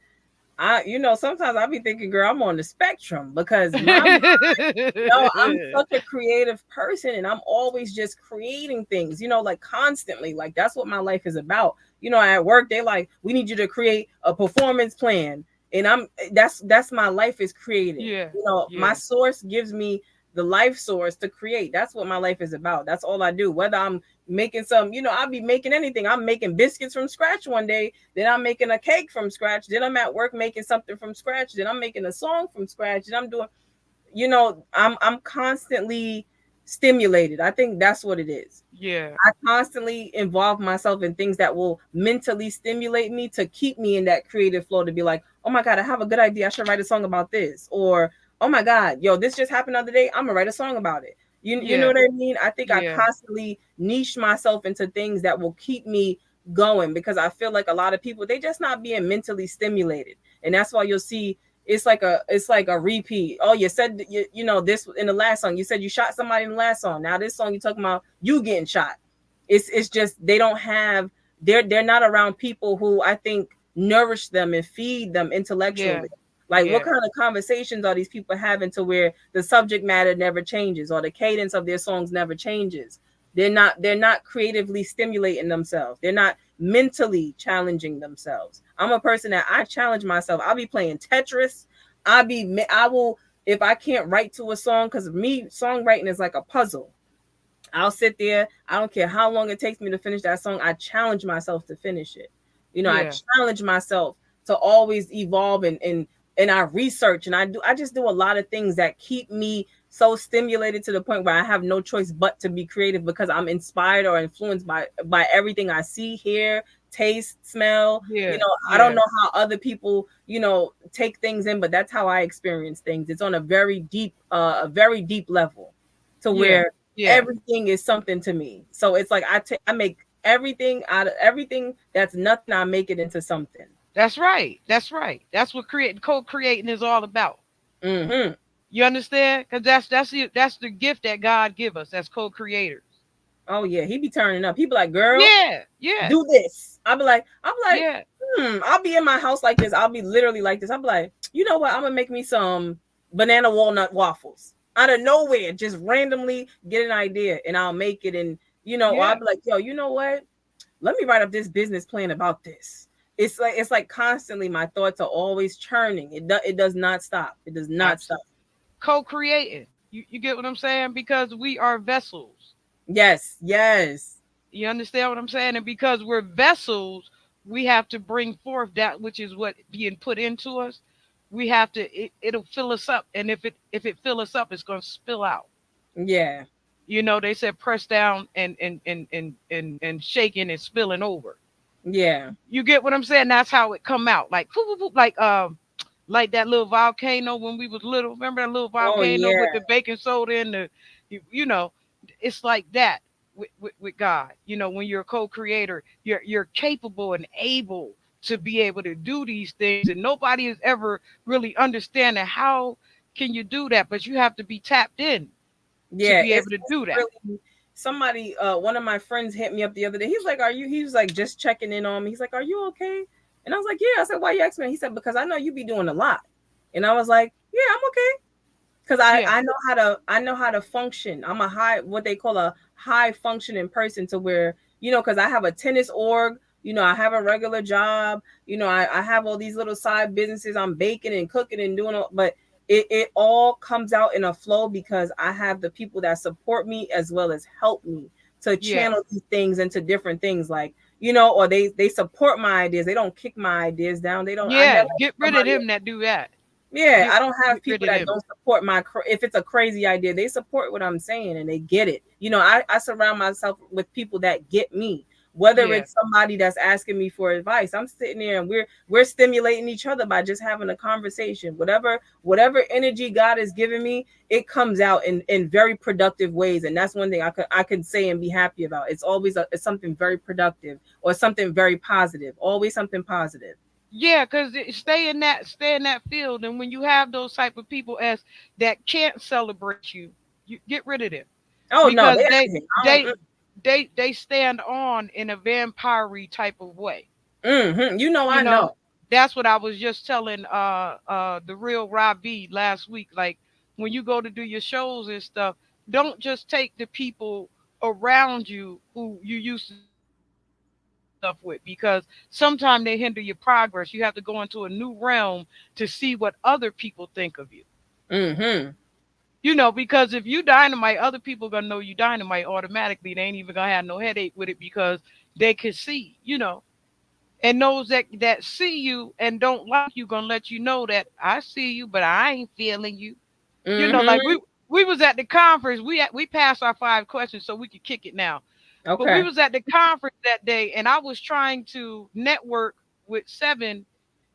sometimes I be thinking, girl, I'm on the spectrum because I'm such a creative person and I'm always just creating things, like constantly. Like that's what my life is about. At work, they like, we need you to create a performance plan. And that's my life is creating. Yeah, My yeah, source gives me the life source to create. That's what my life is about. That's all I do. Whether I'm making I'll be making anything. I'm making biscuits from scratch one day, then I'm making a cake from scratch, then I'm at work making something from scratch, then I'm making a song from scratch, then I'm doing I'm constantly stimulated. I think that's what it is. yeah, I constantly involve myself in things that will mentally stimulate me to keep me in that creative flow to be like, oh my God, I have a good idea. I should write a song about this. Or, oh my God, yo, this just happened the other day. I'm gonna write a song about it. You know yeah, what I mean? I think I yeah, constantly niche myself into things that will keep me going because I feel like a lot of people, they just not being mentally stimulated. And that's why you'll see it's like a repeat. Oh, you said this in the last song. You said you shot somebody in the last song. Now this song you talking about you getting shot. It's just they don't have they're not around people who I think nourish them and feed them yeah, intellectually. Like what yeah, kind of conversations are these people having to where the subject matter never changes or the cadence of their songs never changes? They're not creatively stimulating themselves. They're not mentally challenging themselves. I'm a person that I challenge myself. I'll be playing Tetris. I will if I can't write to a song because me songwriting is like a puzzle. I'll sit there. I don't care how long it takes me to finish that song. I challenge myself to finish it. I yeah, challenge myself to always evolve and I research and I just do a lot of things that keep me so stimulated to the point where I have no choice but to be creative because I'm inspired or influenced by everything I see, hear, taste, smell. yeah, I don't yeah, know how other people, take things in, but that's how I experience things. It's on a very deep level to yeah, where yeah. everything is something to me. So it's like I make everything out of everything that's nothing. I make it into something. That's right. That's right. That's what co-creating is all about. Hmm. You understand? Because that's the gift that God give us as co-creators. Oh yeah, he be turning up. He be like, "Girl, Yeah, yeah, do this." I'm like, yeah, I'll be in my house like this. I'll be literally like this. I'm like, you know what? I'm gonna make me some banana walnut waffles out of nowhere. Just randomly get an idea and I'll make it. And or I'll yeah. be like, yo, you know what? Let me write up this business plan about this. It's like constantly my thoughts are always churning. It does not stop. It does not stop. Absolutely. Co-creating. You get what I'm saying? Because we are vessels. Yes, yes, You understand what I'm saying? And because we're vessels, we have to bring forth that which is what being put into us. We have to. It'll fill us up, and if it fill us up, it's going to spill out. yeah, They said press down and shaking and spilling over. yeah. You get what I'm saying? That's how it come out. Like whoop, whoop, whoop, like that little volcano when we was little. Remember that little Oh volcano with yeah, the baking soda and the, you know, it's like that with God. When you're a co-creator, you're capable and able to be able to do these things, and nobody is ever really understanding how can you do that, but you have to be tapped in to yeah. be able to It's do that. really somebody. One of my friends hit me up the other day. He's like, "Are you?" He was like, just checking in on me. He's like, "Are you okay?" And I was like, "Yeah." I said, "Why you asking me?" He said, "Because I know you be doing a lot." And I was like, "Yeah, I'm okay." Because Yeah, I know how to function. I'm a high, what they call a high functioning person, to where, because I have a tennis org, I have a regular job, I have all these little side businesses. I'm baking and cooking and doing all, but it all comes out in a flow because I have the people that support me as well as help me to yeah, channel these things into different things, like, or they support my ideas. They don't kick my ideas down. They don't. I yeah. never Get have rid of somebody. them that do that. Yeah, Get I don't have get rid people of that them. don't support if it's a crazy idea, they support what I'm saying and they get it. I surround myself with people that get me. Whether Yeah. it's somebody that's asking me for advice, I'm sitting there and we're stimulating each other by just having a conversation. Whatever energy God has given me, it comes out in very productive ways, and that's one thing I could say and be happy about. It's always it's something very productive or something very positive. Always something positive. Yeah, because stay in that field, and when you have those type of people as that can't celebrate you, you get rid of them Oh no, because they they I don't. they they stand on in a vampire type of way. I You know, know. that's what I was just telling the real Rob B last week. Like when you go to do your shows and stuff, don't just take the people around you who you used to do stuff with, because sometimes they hinder your progress. You have to go into a new realm to see what other people think of you. Mm-hmm. Because if you dynamite, other people gonna know you dynamite automatically. They ain't even gonna have no headache with it because they can see. And those that see you and don't like you gonna let you know that I see you, but I ain't feeling you. Like Mm-hmm. we was at the conference. We passed our 5 questions, so we could kick it now. But we Okay. was at the conference that day, and I was trying to network with Seven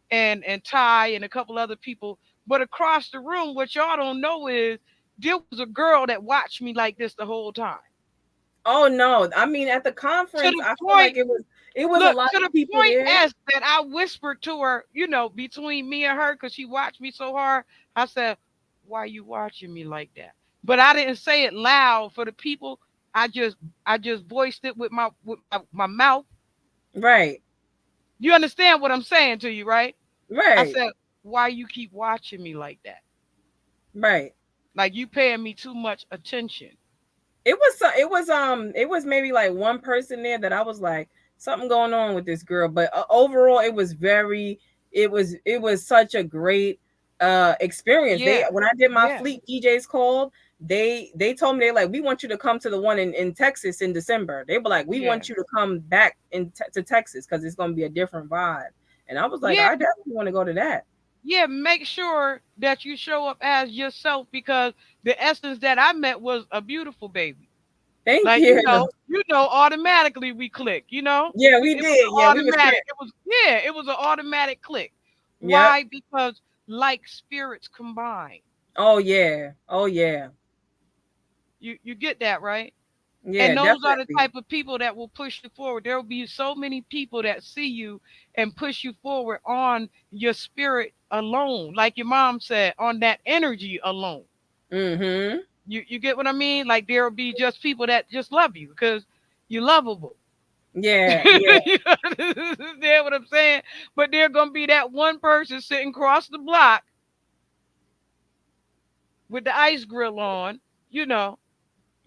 and Ty and a couple other people. But across the room, what y'all don't know is there was a girl that watched me like this the whole time. Oh no. I mean, at the To conference, the I feel like point, it was a look, lot to the of people point there. as that I whispered to her, between me and her, because she watched me so hard. I said, "Why you watching me like that?" But I didn't say it loud for the people. I just voiced it with my mouth. Right. You understand what I'm saying to you, right? I Right. said, "Why you keep watching me like that? Right. Like you paying me too much attention." It was maybe like one person there that I was like, something going on with this girl, but overall it was such a great experience. They Yeah, When I did my yeah, fleet DJs called, they told me, they like, we want you to come to the one in Texas in December. They were like, we yeah, want you to come back to Texas because it's going to be a different vibe. And I was like, yeah, I definitely want to go to that. yeah. Make sure that you show up as yourself, because the essence that I met was a beautiful baby. Thank Like you. automatically we click. Yeah, we It was did. an Yeah, we was automatic. It was an automatic click. Yep. Why? Because like spirits combine. Oh yeah. Oh yeah. You get that, right? Yeah, And those are the definitely. type of people that will push you forward. There will be so many people that see you and push you forward on your spirit alone, like your mom said, on that energy alone. Mm-hmm. You get what I mean? Like there will be just people that just love you because you're lovable. Yeah, yeah. You understand what I'm saying? But there gonna be that one person sitting across the block with the ice grill on, you know,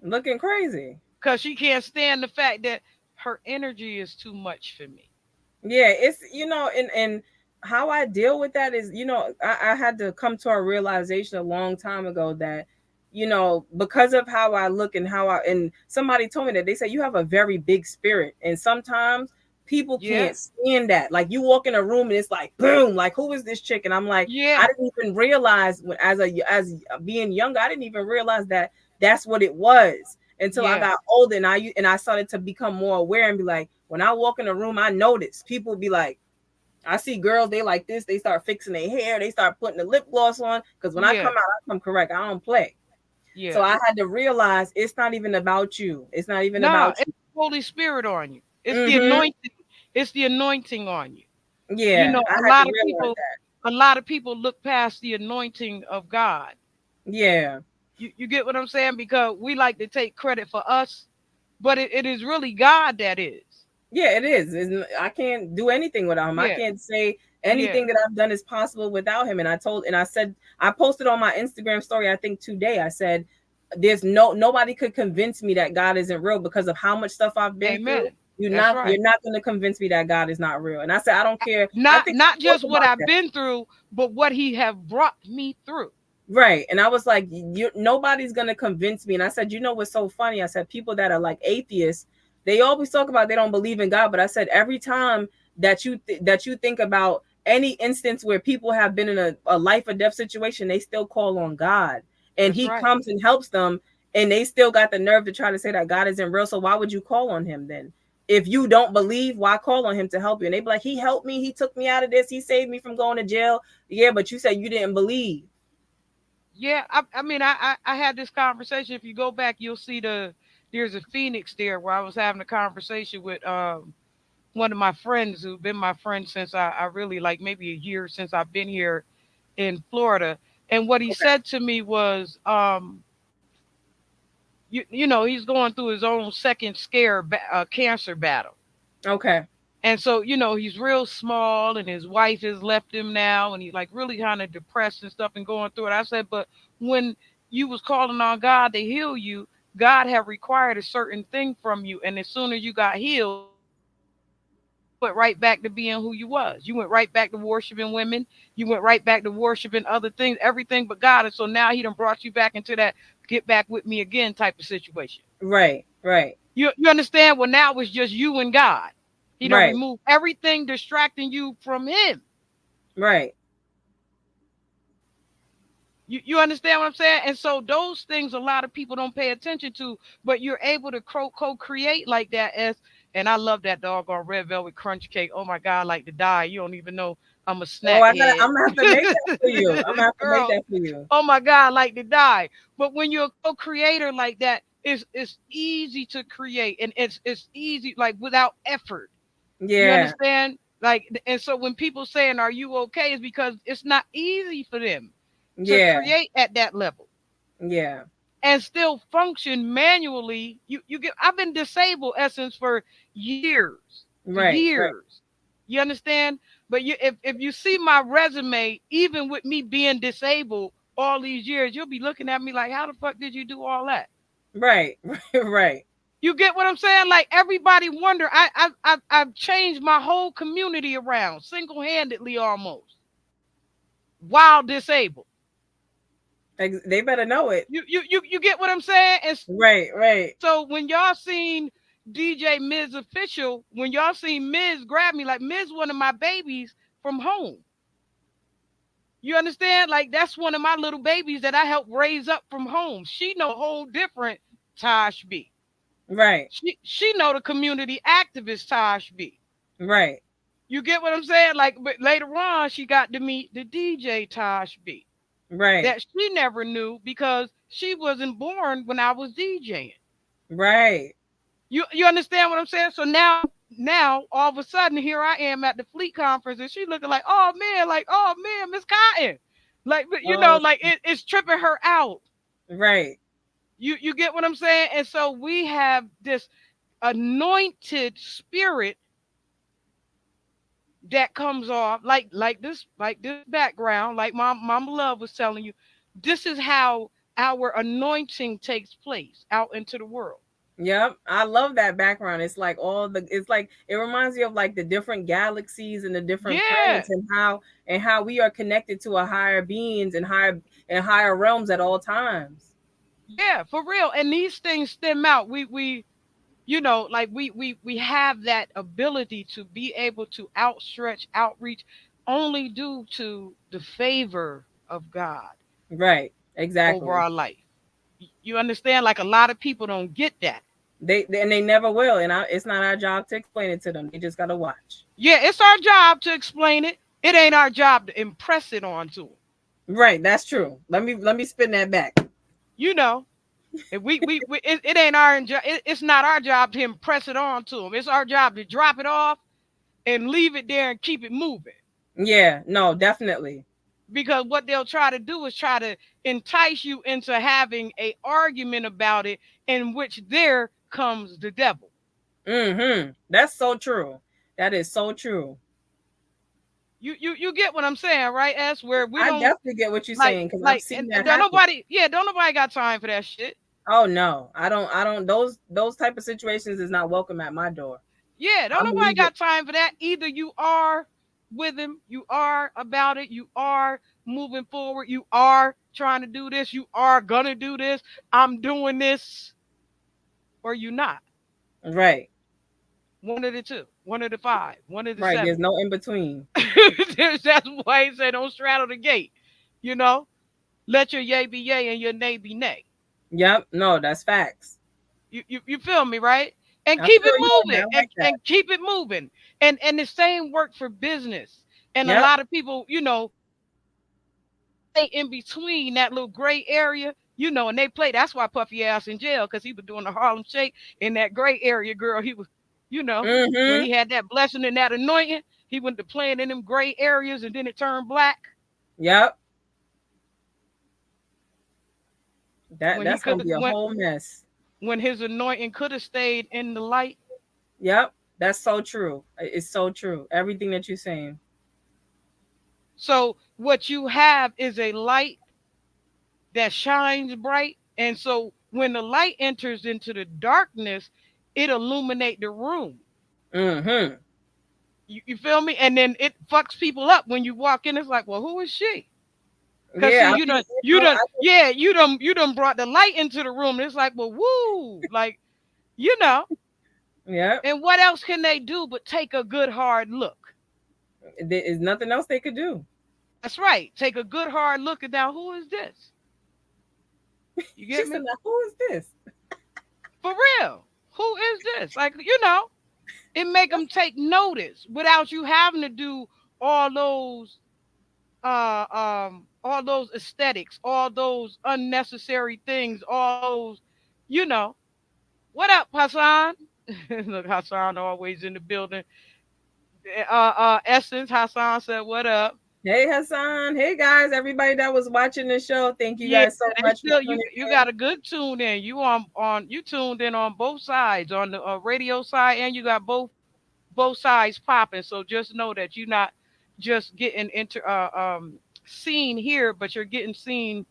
Looking crazy. because she can't stand the fact that her energy is too much for me. Yeah, it's and how I deal with that is, I had to come to a realization a long time ago that, because of how I look and and somebody told me that they say you have a very big spirit. And sometimes people Yeah. can't stand that. Like you walk in a room and it's like, boom, like who is this chick? And I'm like, I Yeah. didn't even realize when, as being younger, I didn't even realize that that's what it was until I Yeah. got older and I started to become more aware and be like, when I walk in a room, I notice people be like, I see girls, they like this, they start fixing their hair, they start putting the lip gloss on. Because when I come Yeah. out, I come correct. I don't play. So Yeah. I had to realize it's not even about you. It's not even Nah, about it's you. the Holy Spirit on you. It's the Mm-hmm. anointing. It's the anointing on you. You Yeah, know, I a had to lot of realize people that. a lot of people look past the anointing of God. Yeah. You get what I'm saying? Because we like to take credit for us, but it is really God that is. Yeah, it is. I can't do anything without him. I Yeah. can't say Yeah. anything that I've done is possible without him. And I said, I posted on my Instagram story, I think today, I said, nobody could convince me that God isn't real because of how much stuff I've been through. Amen. That's right. You're not going to convince me that God is not real. And I said, I don't care. I Not think not I spoke just what about I've that. been through, but what he have brought me through. Right. And I was like, nobody's going to convince me. And I said, what's so funny? I said, people that are like atheists, they always talk about they don't believe in God. But I said, every time that that you think about any instance where people have been in a life or death situation, they still call on God and That's he right. comes and helps them. And they still got the nerve to try to say that God isn't real. So why would you call on him then? If you don't believe, why call on him to help you? And they be like, he helped me. He took me out of this. He saved me from going to jail. Yeah, but you said you didn't believe. Yeah, I mean, I had this conversation. If you go back, you'll see there's a Phoenix there where I was having a conversation with one of my friends who've been my friend since I really like maybe a year since I've been here in Florida. And what he said to me was, you know, he's going through his own second cancer battle. Okay. And so, you know, he's real small and his wife has left him now and he's like really kind of depressed and stuff and going through it. I said, but when you was calling on God to heal you, God had required a certain thing from you. And as soon as you got healed, you went right back to being who you was. You went right back to worshiping women. You went right back to worshiping other things, everything but God. And so now he done brought you back into that get back with me again type of situation. Right, right, You understand? Well, now it's just you and God. He done right, removed everything distracting you from him. right, You understand what I'm saying? And so those things a lot of people don't pay attention to, but you're able to co-create like that as and I love that doggone red velvet crunch cake. Oh my God, like to die. You don't even know I'm a Oh, snack head. I'm gonna have to make that for you. I'm gonna have to make Girl, that for you. oh my God, like to die. But when you're a co-creator like that, it's easy to create and it's easy like without effort. You Yeah, understand? Like, and so when people saying, "Are you okay?" is because it's not easy for them to yeah, create at that level yeah. and still function manually. You get. I've been disabled, essence, for Right, right, years. You understand? But if you see my resume, even with me being disabled all these years, you'll be looking at me like, "How the fuck did you do all that?" right, right, You get what I'm saying? Like everybody wonder. I've changed my whole community around single handedly almost while disabled. They better know it. You get what I'm saying? And Right, right. so when y'all seen DJ Miz official, when y'all seen Miz grab me, like Miz one of my babies from home. You understand? Like that's one of my little babies that I helped raise up from home. She know a whole different Tosh B. Right, She know the community activist Tosh B. right, You get what I'm saying? Like, but later on, she got to meet the DJ Tosh B right, that she never knew because she wasn't born when I was DJing. right. You understand what I'm saying? So now all of a sudden here I am at the Fleet conference and she looking like oh man, Miss Cotton, like but you know Oh, like it's tripping her out. right, You get what I'm saying? And so we have this anointed spirit that comes off like this background like mama love was telling you this is how our anointing takes place out into the world. yep. I love that background. It's like it's like it reminds me of like the different galaxies and the different Yeah, planets and how we are connected to a higher beings and higher realms at all times. Yeah, for real. And these things stem out. We like we have that ability to be able to outstretch, outreach, only due to the favor of God Right. over Exactly. our life. You understand? Like a lot of people don't get that. And they never will, and it's not our job to explain it to them. They just gotta watch. Yeah, it's our job to explain it. It ain't our job to impress it onto them. Right. That's true. Let me spin that back. You know, if we it ain't our job. It's not our job to impress it onto them. It's our job to drop it off and leave it there and keep it moving. Yeah. No. Definitely. Because what they'll try to do is try to entice you into having a argument about it, in which there comes the devil. Mm-hmm. That's so true. That is so true. You get what I'm saying, right? As where we I don't definitely get what you're saying because I've seen and that don't happen. nobody, yeah, don't nobody got time for that shit. Oh no, I don't. I don't. Those type of situations is not welcome at my door. Yeah, don't I'm gonna nobody leave it. got time for that. Either you are with him, you are about it, you are moving forward, you are trying to do this, you are gonna do this, I'm doing this, or you not. Right. One of the two, one of the five, one of the Right. There's seven. no in between. That's why he said don't straddle the gate. You know, let your yay be yay and your nay be nay. Yep. No, that's facts. You feel me, right? And I keep feel it you on that. moving, I like that. and keep it moving. And the same work for business. And a Yep. lot of people, stay in between that little gray area, and they play. That's why Puffy ass in jail, because he was doing the Harlem Shake in that gray area, girl. He was, when Mm-hmm. he had that blessing and that anointing, he went to playing in them gray areas, and then it turned black Yep. when he That's could gonna have be a went whole mess. when his anointing could have stayed in the light. Yep. That's so true. It's so true. Everything that you're saying. So what you have is a light that shines bright. And so when the light enters into the darkness, it illuminate the room. Mm-hmm. You feel me? And then it fucks people up when you walk in. It's like, well, who is she? Cause see, Yeah. I think you done brought the light into the room. It's like, well, woo, like, you know. yeah. And what else can they do but take a good hard look? There is nothing else they could do. That's right. Take a good hard look at now. Who is this? You She get said, me? "Now who is this?" For real. Who is this? Like, it make them take notice without you having to do all those all those aesthetics, all those unnecessary things, all those, you know. What up, Hassan? Look, Hassan always in the building. Essence, Hassan said, what up? Hey Hassan. Hey guys, everybody that was watching the show. Thank you Yeah, guys so they much for still tuning you in. got a good tune in. You tuned in on both sides, on the radio side, and you got both sides popping. So just know that you're not just getting seen here, but you're getting seen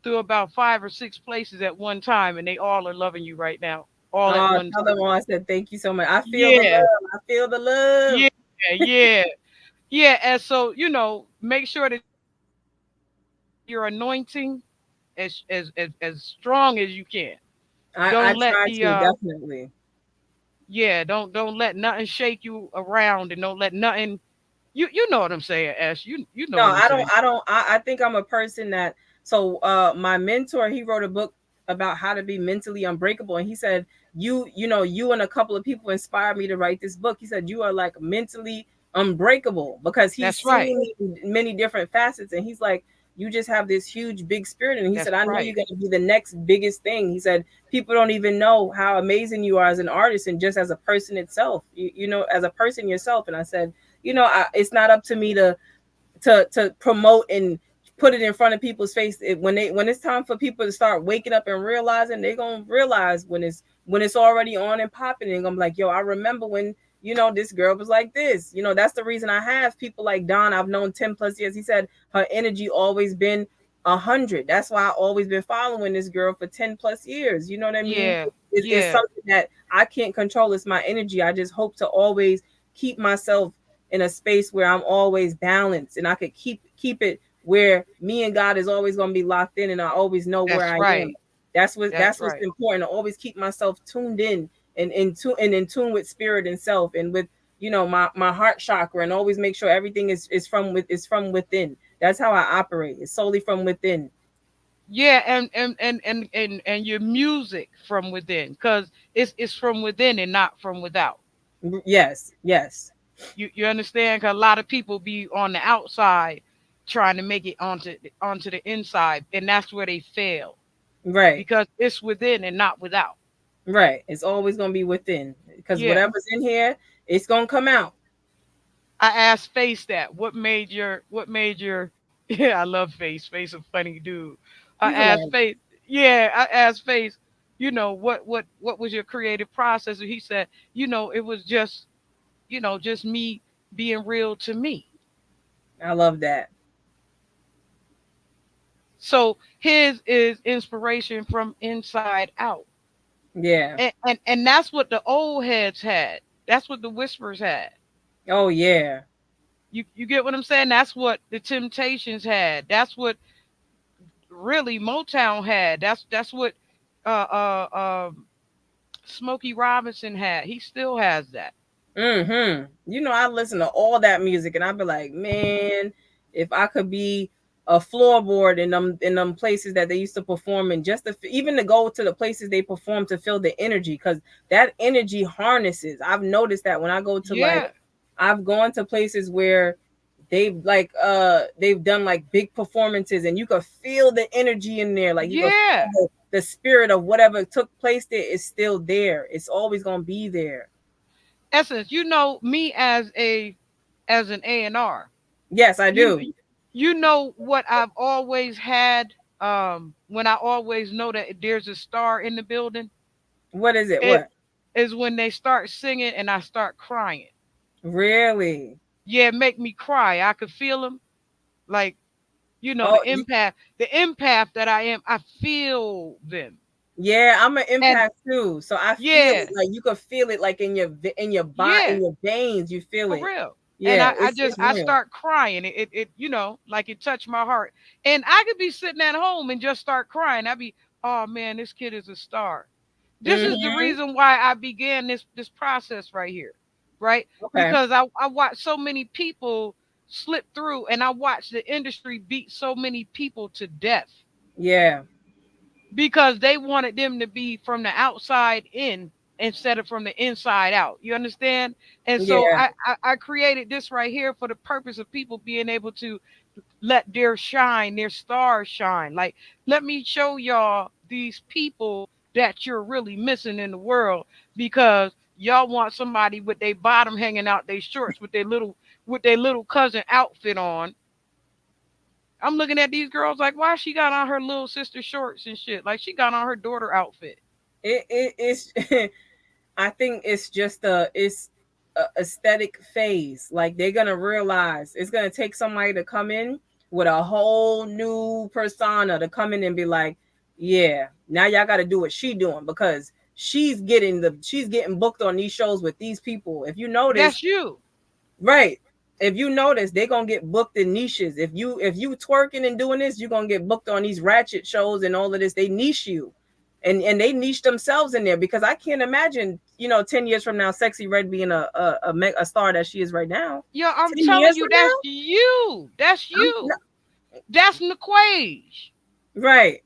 through about 5 or 6 places at one time, and they all are loving you right now, all at Oh, one tell them time. all I said thank you so much. I feel the Yeah, love. I feel the love. yeah, yeah, yeah. And so make sure that your anointing as strong as you can. I Don't let try the to definitely. yeah, don't let nothing shake you around, and don't let nothing. You know what I'm saying, Ash. You know No, what I'm I don't. saying. I don't. I think I'm a person that. So, my mentor, he wrote a book about how to be mentally unbreakable, and he said, you and a couple of people inspired me to write this book. He said you are like mentally unbreakable because he's That's right. seen many different facets, and he's like, you just have this huge big spirit, and he That's said, I know right. you're gonna be the next biggest thing. He said people don't even know how amazing you are as an artist and just as a person itself. As a person yourself. And I said, it's not up to me to promote and put it in front of people's face. When it's time for people to start waking up and realizing, they're gonna realize when it's already on and popping, and I'm like, yo, I remember when this girl was like this. That's the reason I have people like Don. I've known 10 plus years. He said her energy always been 100. That's why I always been following this girl for 10 plus years. You know what I mean? Yeah, It's yeah, something that I can't control. It's my energy. I just hope to always keep myself in a space where I'm always balanced, and I could keep it where me and God is always going to be locked in, and I always know where that's I am. right. That's that's what's right. important, to always keep myself tuned in and in tune with spirit and self, and with, my heart chakra, and always make sure everything is from within. That's how I operate. It's solely from within. Yeah, and your music from within, because it's from within and not from without. Yes, yes. You understand? Because a lot of people be on the outside trying to make it onto the inside, and that's where they fail, Right. because it's within and not without. Right. It's always going to be within, because Yeah, whatever's in here, it's going to come out. I asked Face that. What made your yeah, I love Face. Face a funny dude. I He's asked hilarious. Face, yeah, I asked Face, what was your creative process? And he said, it was just me being real to me. I love that. So his is inspiration from inside out. Yeah. And that's what the old heads had. That's what the whispers had. Oh yeah. You get what I'm saying? That's what the Temptations had. That's what really Motown had. That's what Smokey Robinson had. He still has that. I listen to all that music, and I'd be like, man, if I could be a floorboard in them places that they used to perform in, just to even to go to the places they perform, to feel the energy, because that energy harnesses. I've noticed that when I go to, like, Yeah, I've gone to places where they've done like big performances, and you could feel the energy in there, like you could yeah. feel the spirit of whatever took place there is still there. It's always gonna be there. Essence, me as an A&R. Yes, I You do. you know what I've always had, when I always know that there's a star in the building. What is it? It What? is when they start singing and I start crying. Really? Yeah, it make me cry. I could feel them, like, Oh, the empath that I am. I feel them. yeah, I'm an And empath too. So I feel yeah, it, like you could feel it, like in your body, yeah, in your veins, you feel for it. real. And Yeah, I just it's I real. start crying. It like it touched my heart. And I could be sitting at home and just start crying. I'd be, oh man, this kid is a star. This is the Mhm. reason why I began this process right here, right? Okay. Because I watched so many people slip through, and I watched the industry beat so many people to death Yeah. because they wanted them to be from the outside in instead of from the inside out. You understand? And so Yeah. I created this right here for the purpose of people being able to let their stars shine. Like, let me show y'all these people that you're really missing in the world, because y'all want somebody with their bottom hanging out their shorts with their little cousin outfit on. I'm looking at these girls like, why she got on her little sister shorts and shit? Like, she got on her daughter outfit. It's I think it's just it's a aesthetic phase. Like, they're gonna realize it's gonna take somebody to come in with a whole new persona, to come in and be like, yeah, now y'all got to do what she doing, because she's getting booked on these shows with these people. If you notice, That's you. right? If you notice, they're gonna get booked in niches. If you twerking and doing this, you're gonna get booked on these ratchet shows and all of this. They niche you, and they niche themselves in there, because I can't imagine, 10 years from now, Sexy Red being a star that she is right now. Yo, I'm 10 years telling you, from that's now, you. That's I'm you. That's Naquage. right.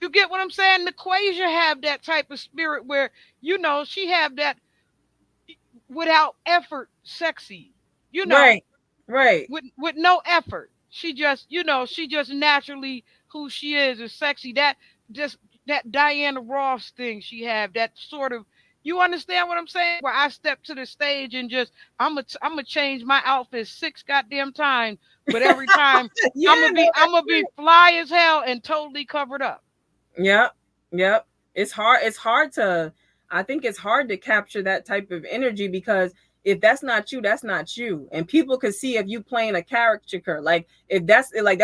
You get what I'm saying? Naquasia have that type of spirit where, she have that without effort sexy. You know, Right, right. with no effort. She just naturally who she is sexy. Just that Diana Ross thing she have, that sort of, you understand what I'm saying? Where I step to the stage and just I'm gonna change my outfit six goddamn times, but every time Yeah, no, I'm that's gonna be fly as hell and totally covered up. Yep. Yep. It's hard to I think it's hard to capture that type of energy, because if that's not you, that's not you. And people can see if you playing a caricature. Like, if that's like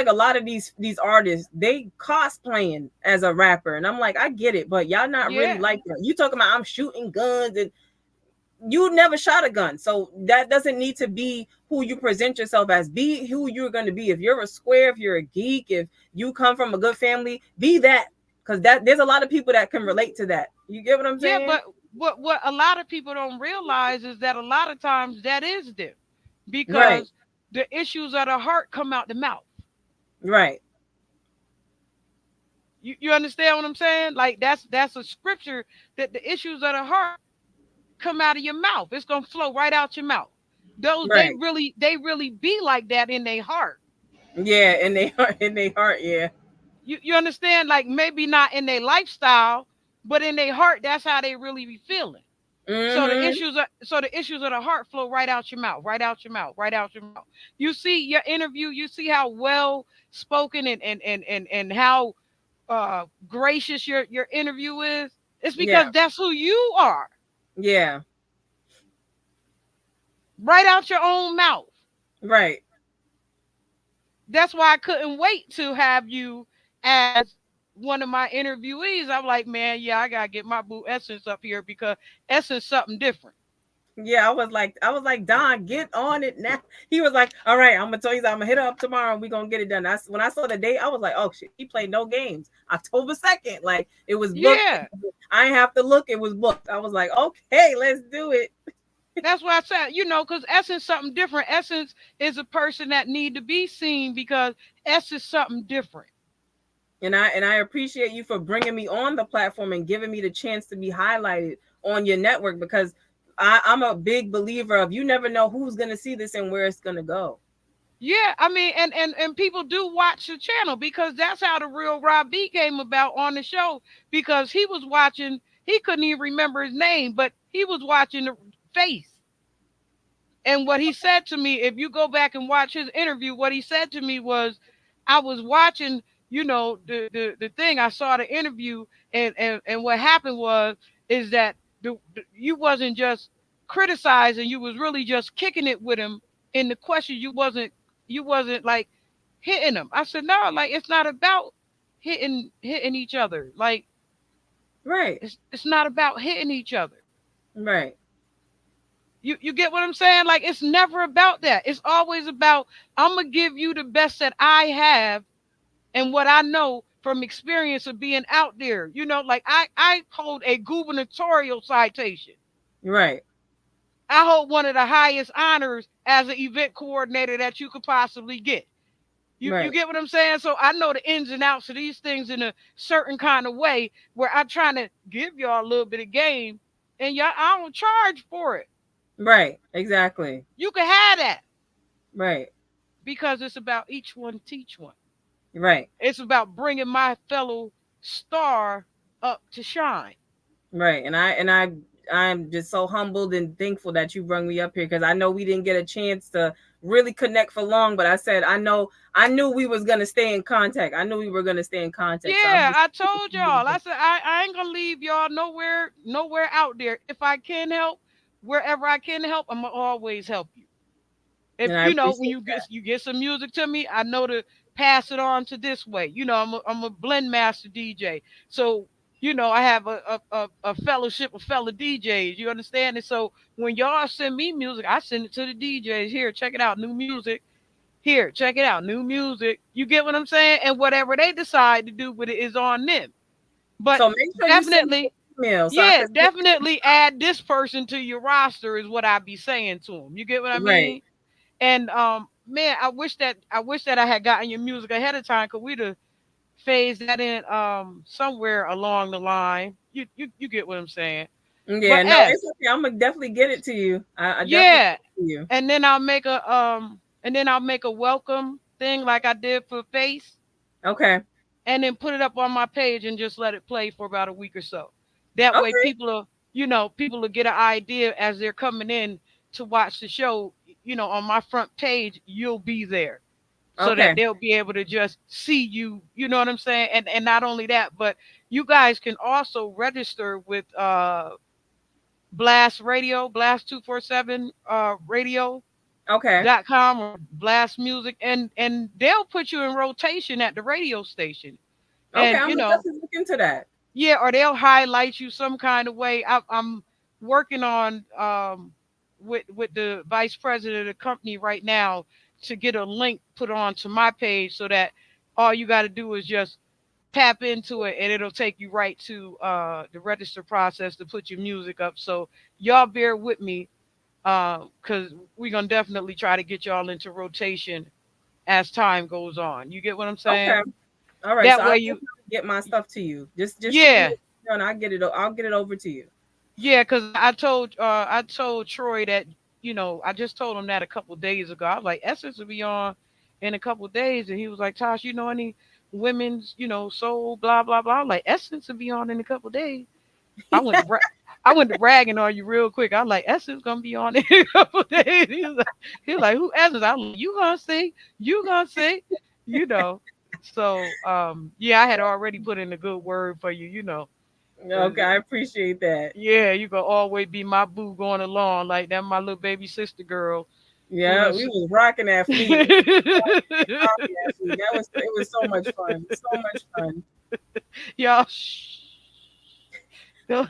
a lot of these artists, they cosplaying as a rapper. And I'm like, I get it, but y'all not really Yeah. like that. You talking about I'm shooting guns, and you never shot a gun, so that doesn't need to be who you present yourself as. Be who you're going to be. If you're a square, if you're a geek, if you come from a good family, be that, because that there's a lot of people that can relate to that. You get what I'm Yeah, saying? but what a lot of people don't realize is that a lot of times that is them, Right, because the issues of the heart come out the mouth. right, You understand what I'm saying? Like that's a scripture, that the issues of the heart come out of your mouth. It's gonna flow right out your mouth. Those right. they really be like that in their heart. Yeah, and they heart, in their heart. Yeah. You understand? Like maybe not in their lifestyle, but in their heart, that's how they really be feeling. Mm-hmm. So the issues of the heart flow right out your mouth, right out your mouth, right out your mouth. You see your interview, you see how well spoken and how gracious your interview is. It's because Yeah. that's who you are, Yeah. right out your own mouth. Right. That's why I couldn't wait to have you as one of my interviewees. I'm like, man, yeah, I gotta get my boo Essence up here because Essence something different. Yeah, I was like, Don, get on it now. He was like, all right, I'm gonna tell you that I'm gonna hit her up tomorrow and we're gonna get it done. When I saw the date, I was like, oh shit, he played no games. October 2nd. Like it was booked. Yeah, I didn't have to look, it was booked. I was like, okay, let's do it. that's why I said, because Essence something different. Essence is a person that need to be seen because Essence something different. And I appreciate you for bringing me on the platform and giving me the chance to be highlighted on your network, because I'm a big believer of, you never know who's gonna see this and where it's gonna go. Yeah, I mean, and people do watch the channel because that's how the real Rob B came about on the show. Because he was watching, he couldn't even remember his name, but he was watching the face. And what he said to me, if you go back and watch his interview, what he said to me was, I was watching, the thing. I saw the interview, and what happened was is that you wasn't just criticizing, you was really just kicking it with him in the question. You wasn't like hitting him. I said, no, like it's not about hitting each other. Like Right. it's not about hitting each other. Right. You get what I'm saying? Like it's never about that. It's always about, I'm gonna give you the best that I have and what I know from experience of being out there. Like I hold a gubernatorial citation. Right. I hold one of the highest honors as an event coordinator that you could possibly get. You Right. get what I'm saying? So I know the ins and outs of these things in a certain kind of way where I'm trying to give y'all a little bit of game, and y'all I don't charge for it. Right. Exactly. You can have that Right. because it's about each one teach one. Right. It's about bringing my fellow star up to shine. Right. I'm just so humbled and thankful that you brought me up here, because I know we didn't get a chance to really connect for long, but I said I knew we was gonna stay in contact. I knew we were gonna stay in contact. So I'm Yeah, just I told y'all. I said I ain't gonna leave y'all nowhere out there. If I can help, wherever I can help, I'm gonna always help you. If and I when appreciate you get some music to me, I know to pass it on to this way. I'm a blend master DJ. So, I have a fellowship of fellow DJs. You understand? And so when y'all send me music, I send it to the DJs. Here, check it out, new music. Here, check it out, new music. You get what I'm saying? And whatever they decide to do with it is on them. But so make sure you send me definitely, an email so I yeah, can definitely add this person to your roster is what I be saying to them. You get what I right. mean? And man, I wish that I had gotten your music ahead of time, because we'd have phased that in somewhere along the line. You get what I'm saying? Yeah, But no, S, it's okay. I'm gonna definitely get it to you. I definitely yeah, get it to you. and then I'll make a welcome thing like I did for Face, Okay. and then put it up on my page and just let it play for about a week or so. That way Okay. people will get an idea as they're coming in to watch the show. On my front page, you'll be there so that Okay. they'll be able to just see you. You know what I'm saying? And not only that, but you guys can also register with Blast Radio, Blast 247 Okay. radio.com or Blast Music, and they'll put you in rotation at the radio station. Okay. And I'm gonna definitely look into that. yeah, or they'll highlight you some kind of way. I'm working on with the vice president of the company right now to get a link put on to my page so that all you got to do is just tap into it and it'll take you right to the register process to put your music up. So y'all bear with me because we're gonna definitely try to get y'all into rotation as time goes on. You get what I'm saying? Okay. All right. So That I'll way you, definitely get my stuff to you. Just shoot me yeah, and I'll get it. I'll get it over to you. yeah. Because I told Troy that I just told him that a couple days ago. I was like, Essence will be on in a couple days, and he was like, Tosh, you know any women's soul blah blah blah. I'm like, Essence will be on in a couple days. I went to I went to bragging on you real quick. I was like, Essence gonna be on in a couple days. He was like, who Essence? I was like, you gonna see, you know. So yeah, I had already put in a good word for you, because Okay, I appreciate that. yeah, you gonna always be my boo going along like that. My little baby sister girl who Yeah, done. we was rocking that fleet. Rocking that fleet. It was so much fun. So much fun. Y'all, shh. Don't,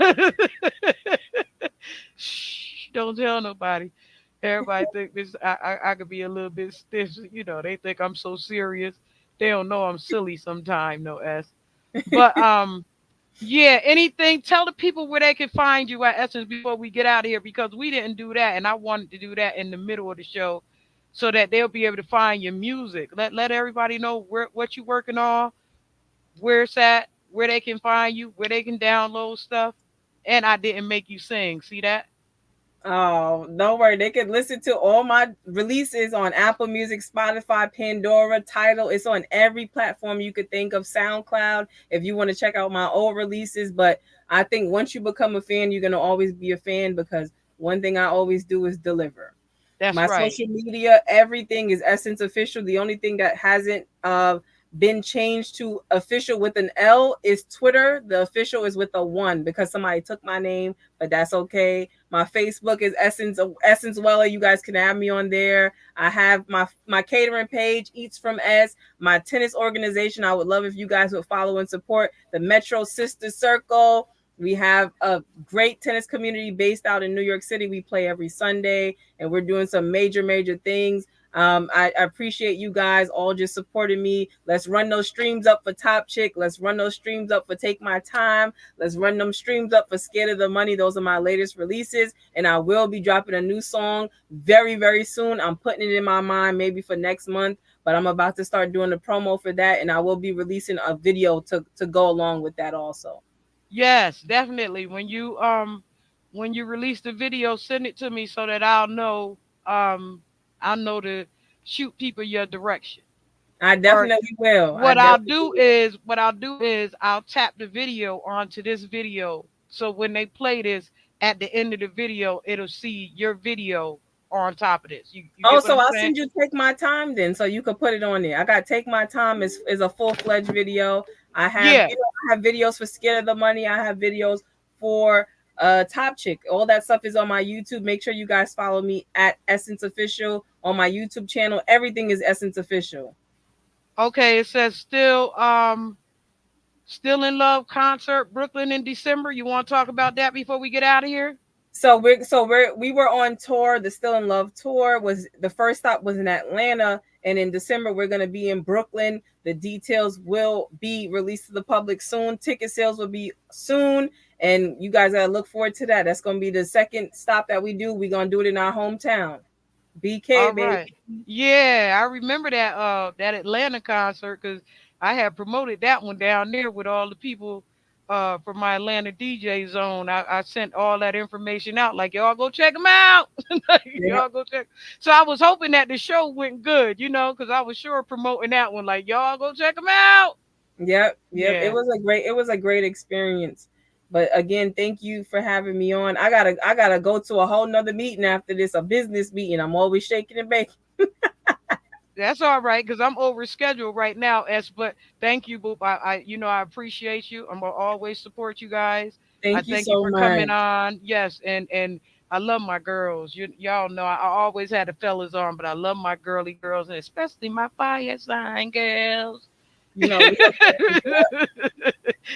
shh, don't tell nobody. Everybody think this. I could be a little bit stiff. They think I'm so serious. They don't know I'm silly sometime. No s. But yeah. Anything? Tell the people where they can find you at Essence before we get out of here because we didn't do that, and I wanted to do that in the middle of the show, so that they'll be able to find your music. Let everybody know what you're working on, where it's at, where they can find you, where they can download stuff. And I didn't make you sing. See that? Oh, don't worry. They can listen to all my releases on Apple Music, Spotify, Pandora, Tidal. It's on every platform you could think of, SoundCloud, if you want to check out my old releases. But I think once you become a fan, you're going to always be a fan because one thing I always do is deliver. That's My right. social media, everything is Essence Official. The only thing that hasn't been changed to official with an L is Twitter. The official is with a one because somebody took my name, but that's okay. My Facebook is Essence Weller. You guys can have me on there. I have my catering page, Eats from S. My tennis organization. I would love if you guys would follow and support the Metro Sister Circle. We have a great tennis community based out in New York City. We play every Sunday, and we're doing some major things. I appreciate you guys all just supporting me. Let's run those streams up for Top Chick. Let's run those streams up for Take My Time. Let's run them streams up for Scared of the Money. Those are my latest releases, and I will be dropping a new song very soon. I'm putting it in my mind maybe for next month, but I'm about to start doing the promo for that, and I will be releasing a video to go along with that also. Yes, definitely. When you release the video, send it to me so that um I'll know to shoot people your direction. I Or definitely will. I what I'll definitely do will. is I'll tap the video onto this video. So when they play this at the end of the video, it'll see your video on top of this. You Oh, get what so I'm I'll saying? send you Take My Time then, so you could put it on there. I got Take My Time is a full fledged video. I have Yeah. I have videos for Scared of the Money. I have videos for Top Chick. All that stuff is on my YouTube. Make sure you guys follow me at Essence Official on my YouTube channel. Everything is Essence Official. Okay, it says still in love concert Brooklyn in December. You want to talk about that before we get out of here? We were on tour. The Still in Love tour was the first stop was in Atlanta, and in December we're gonna be in Brooklyn. The details will be released to the public soon. Ticket sales will be soon, and you guys gotta look forward to that. That's gonna be the second stop that we do. We're gonna do it in our hometown, BK, All baby. right. Yeah, I remember that Atlanta concert because I had promoted that one down there with all the people from my Atlanta DJ zone. I sent all that information out like y'all go check them out. Like, Yep, y'all go check. So I was hoping that the show went good, because I was sure promoting that one like y'all go check them out. yep. Yeah. It was a great experience. But again, thank you for having me on. I gotta go to a whole nother meeting after this, a business meeting. I'm always shaking and baking. That's all right, because I'm over schedule right now, S. But thank you, Boop. I appreciate you. I'm gonna always support you guys. I Thank you thank you so for much. coming on. Yes, and I love my girls. Y'all know I always had the fellas on, but I love my girly girls, and especially my fire sign girls. You know, we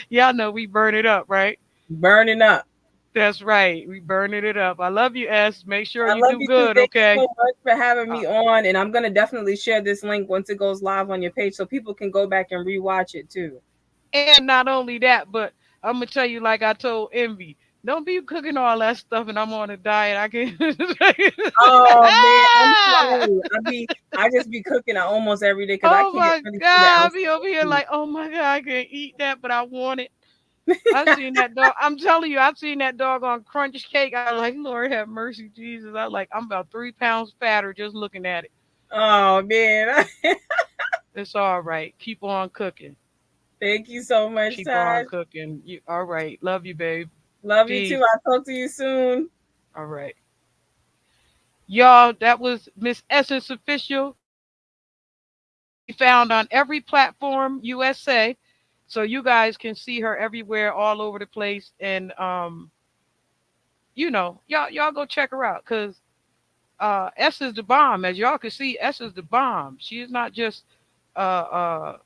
Y'all know we burn it up, right? burning up. That's right. We burning it up. I love you, S. Make sure I you love do you too. good, Thank you okay? so much for having Uh, me on. And I'm going to definitely share this link once it goes live on your page so people can go back and rewatch it too. and not only that, but I'm gonna tell you, like I told Envy, don't be cooking all that stuff, and I'm on a diet. I can. Oh man, I'm telling you, I just be cooking almost every day because I Oh can't my really see the God! I ounces be of over here food. like, oh my God, I can't eat that, but I want it. I seen that dog. I'm telling you, I seen that dog on crunch cake. I like, Lord have mercy, Jesus. I like, I'm about 3 pounds fatter just looking at it. Oh man, It's all right. Keep on cooking. thank you so much, Keep on Taj. cooking. You all right? Love you, babe. Love you too. Peace. I'll talk to you soon. All right, y'all. That was Miss Essence Official. Found on every platform USA, so you guys can see her everywhere, all over the place. And y'all go check her out because S is the bomb. As y'all can see, S is the bomb. Uh uh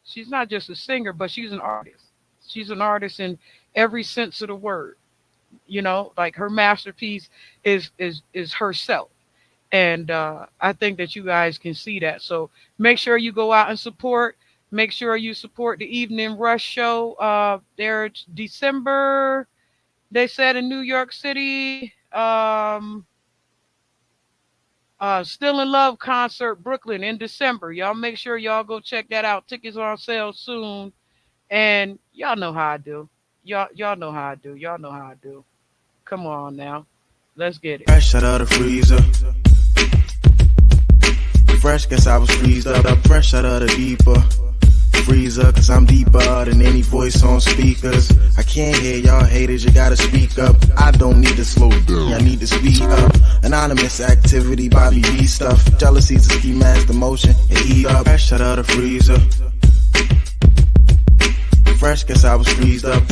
she's not just a singer, but she's an artist. She's an artist in every sense of the word. Like her masterpiece is herself. And I think that you guys can see that. So make sure you go out and support. Make sure you support the Evening Rush show. There, December. They said in New York City. Still in Love concert, Brooklyn in December. Y'all make sure y'all go check that out. Tickets are on sale soon. And y'all know how I do. Y'all know how I do. Y'all know how I do. Come on now. Let's get it. Fresh out of the freezer. Fresh, guess I was freezed up. Fresh out of the deeper freezer, cause I'm deeper than any voice on speakers. I can't hear y'all haters, you gotta speak up. I don't need to slow down, I need to speed up. Anonymous activity, Bobby B stuff. Jealousy's a ski mask, emotion, and heat up. Fresh out of the freezer. Fresh, guess I was freezed up.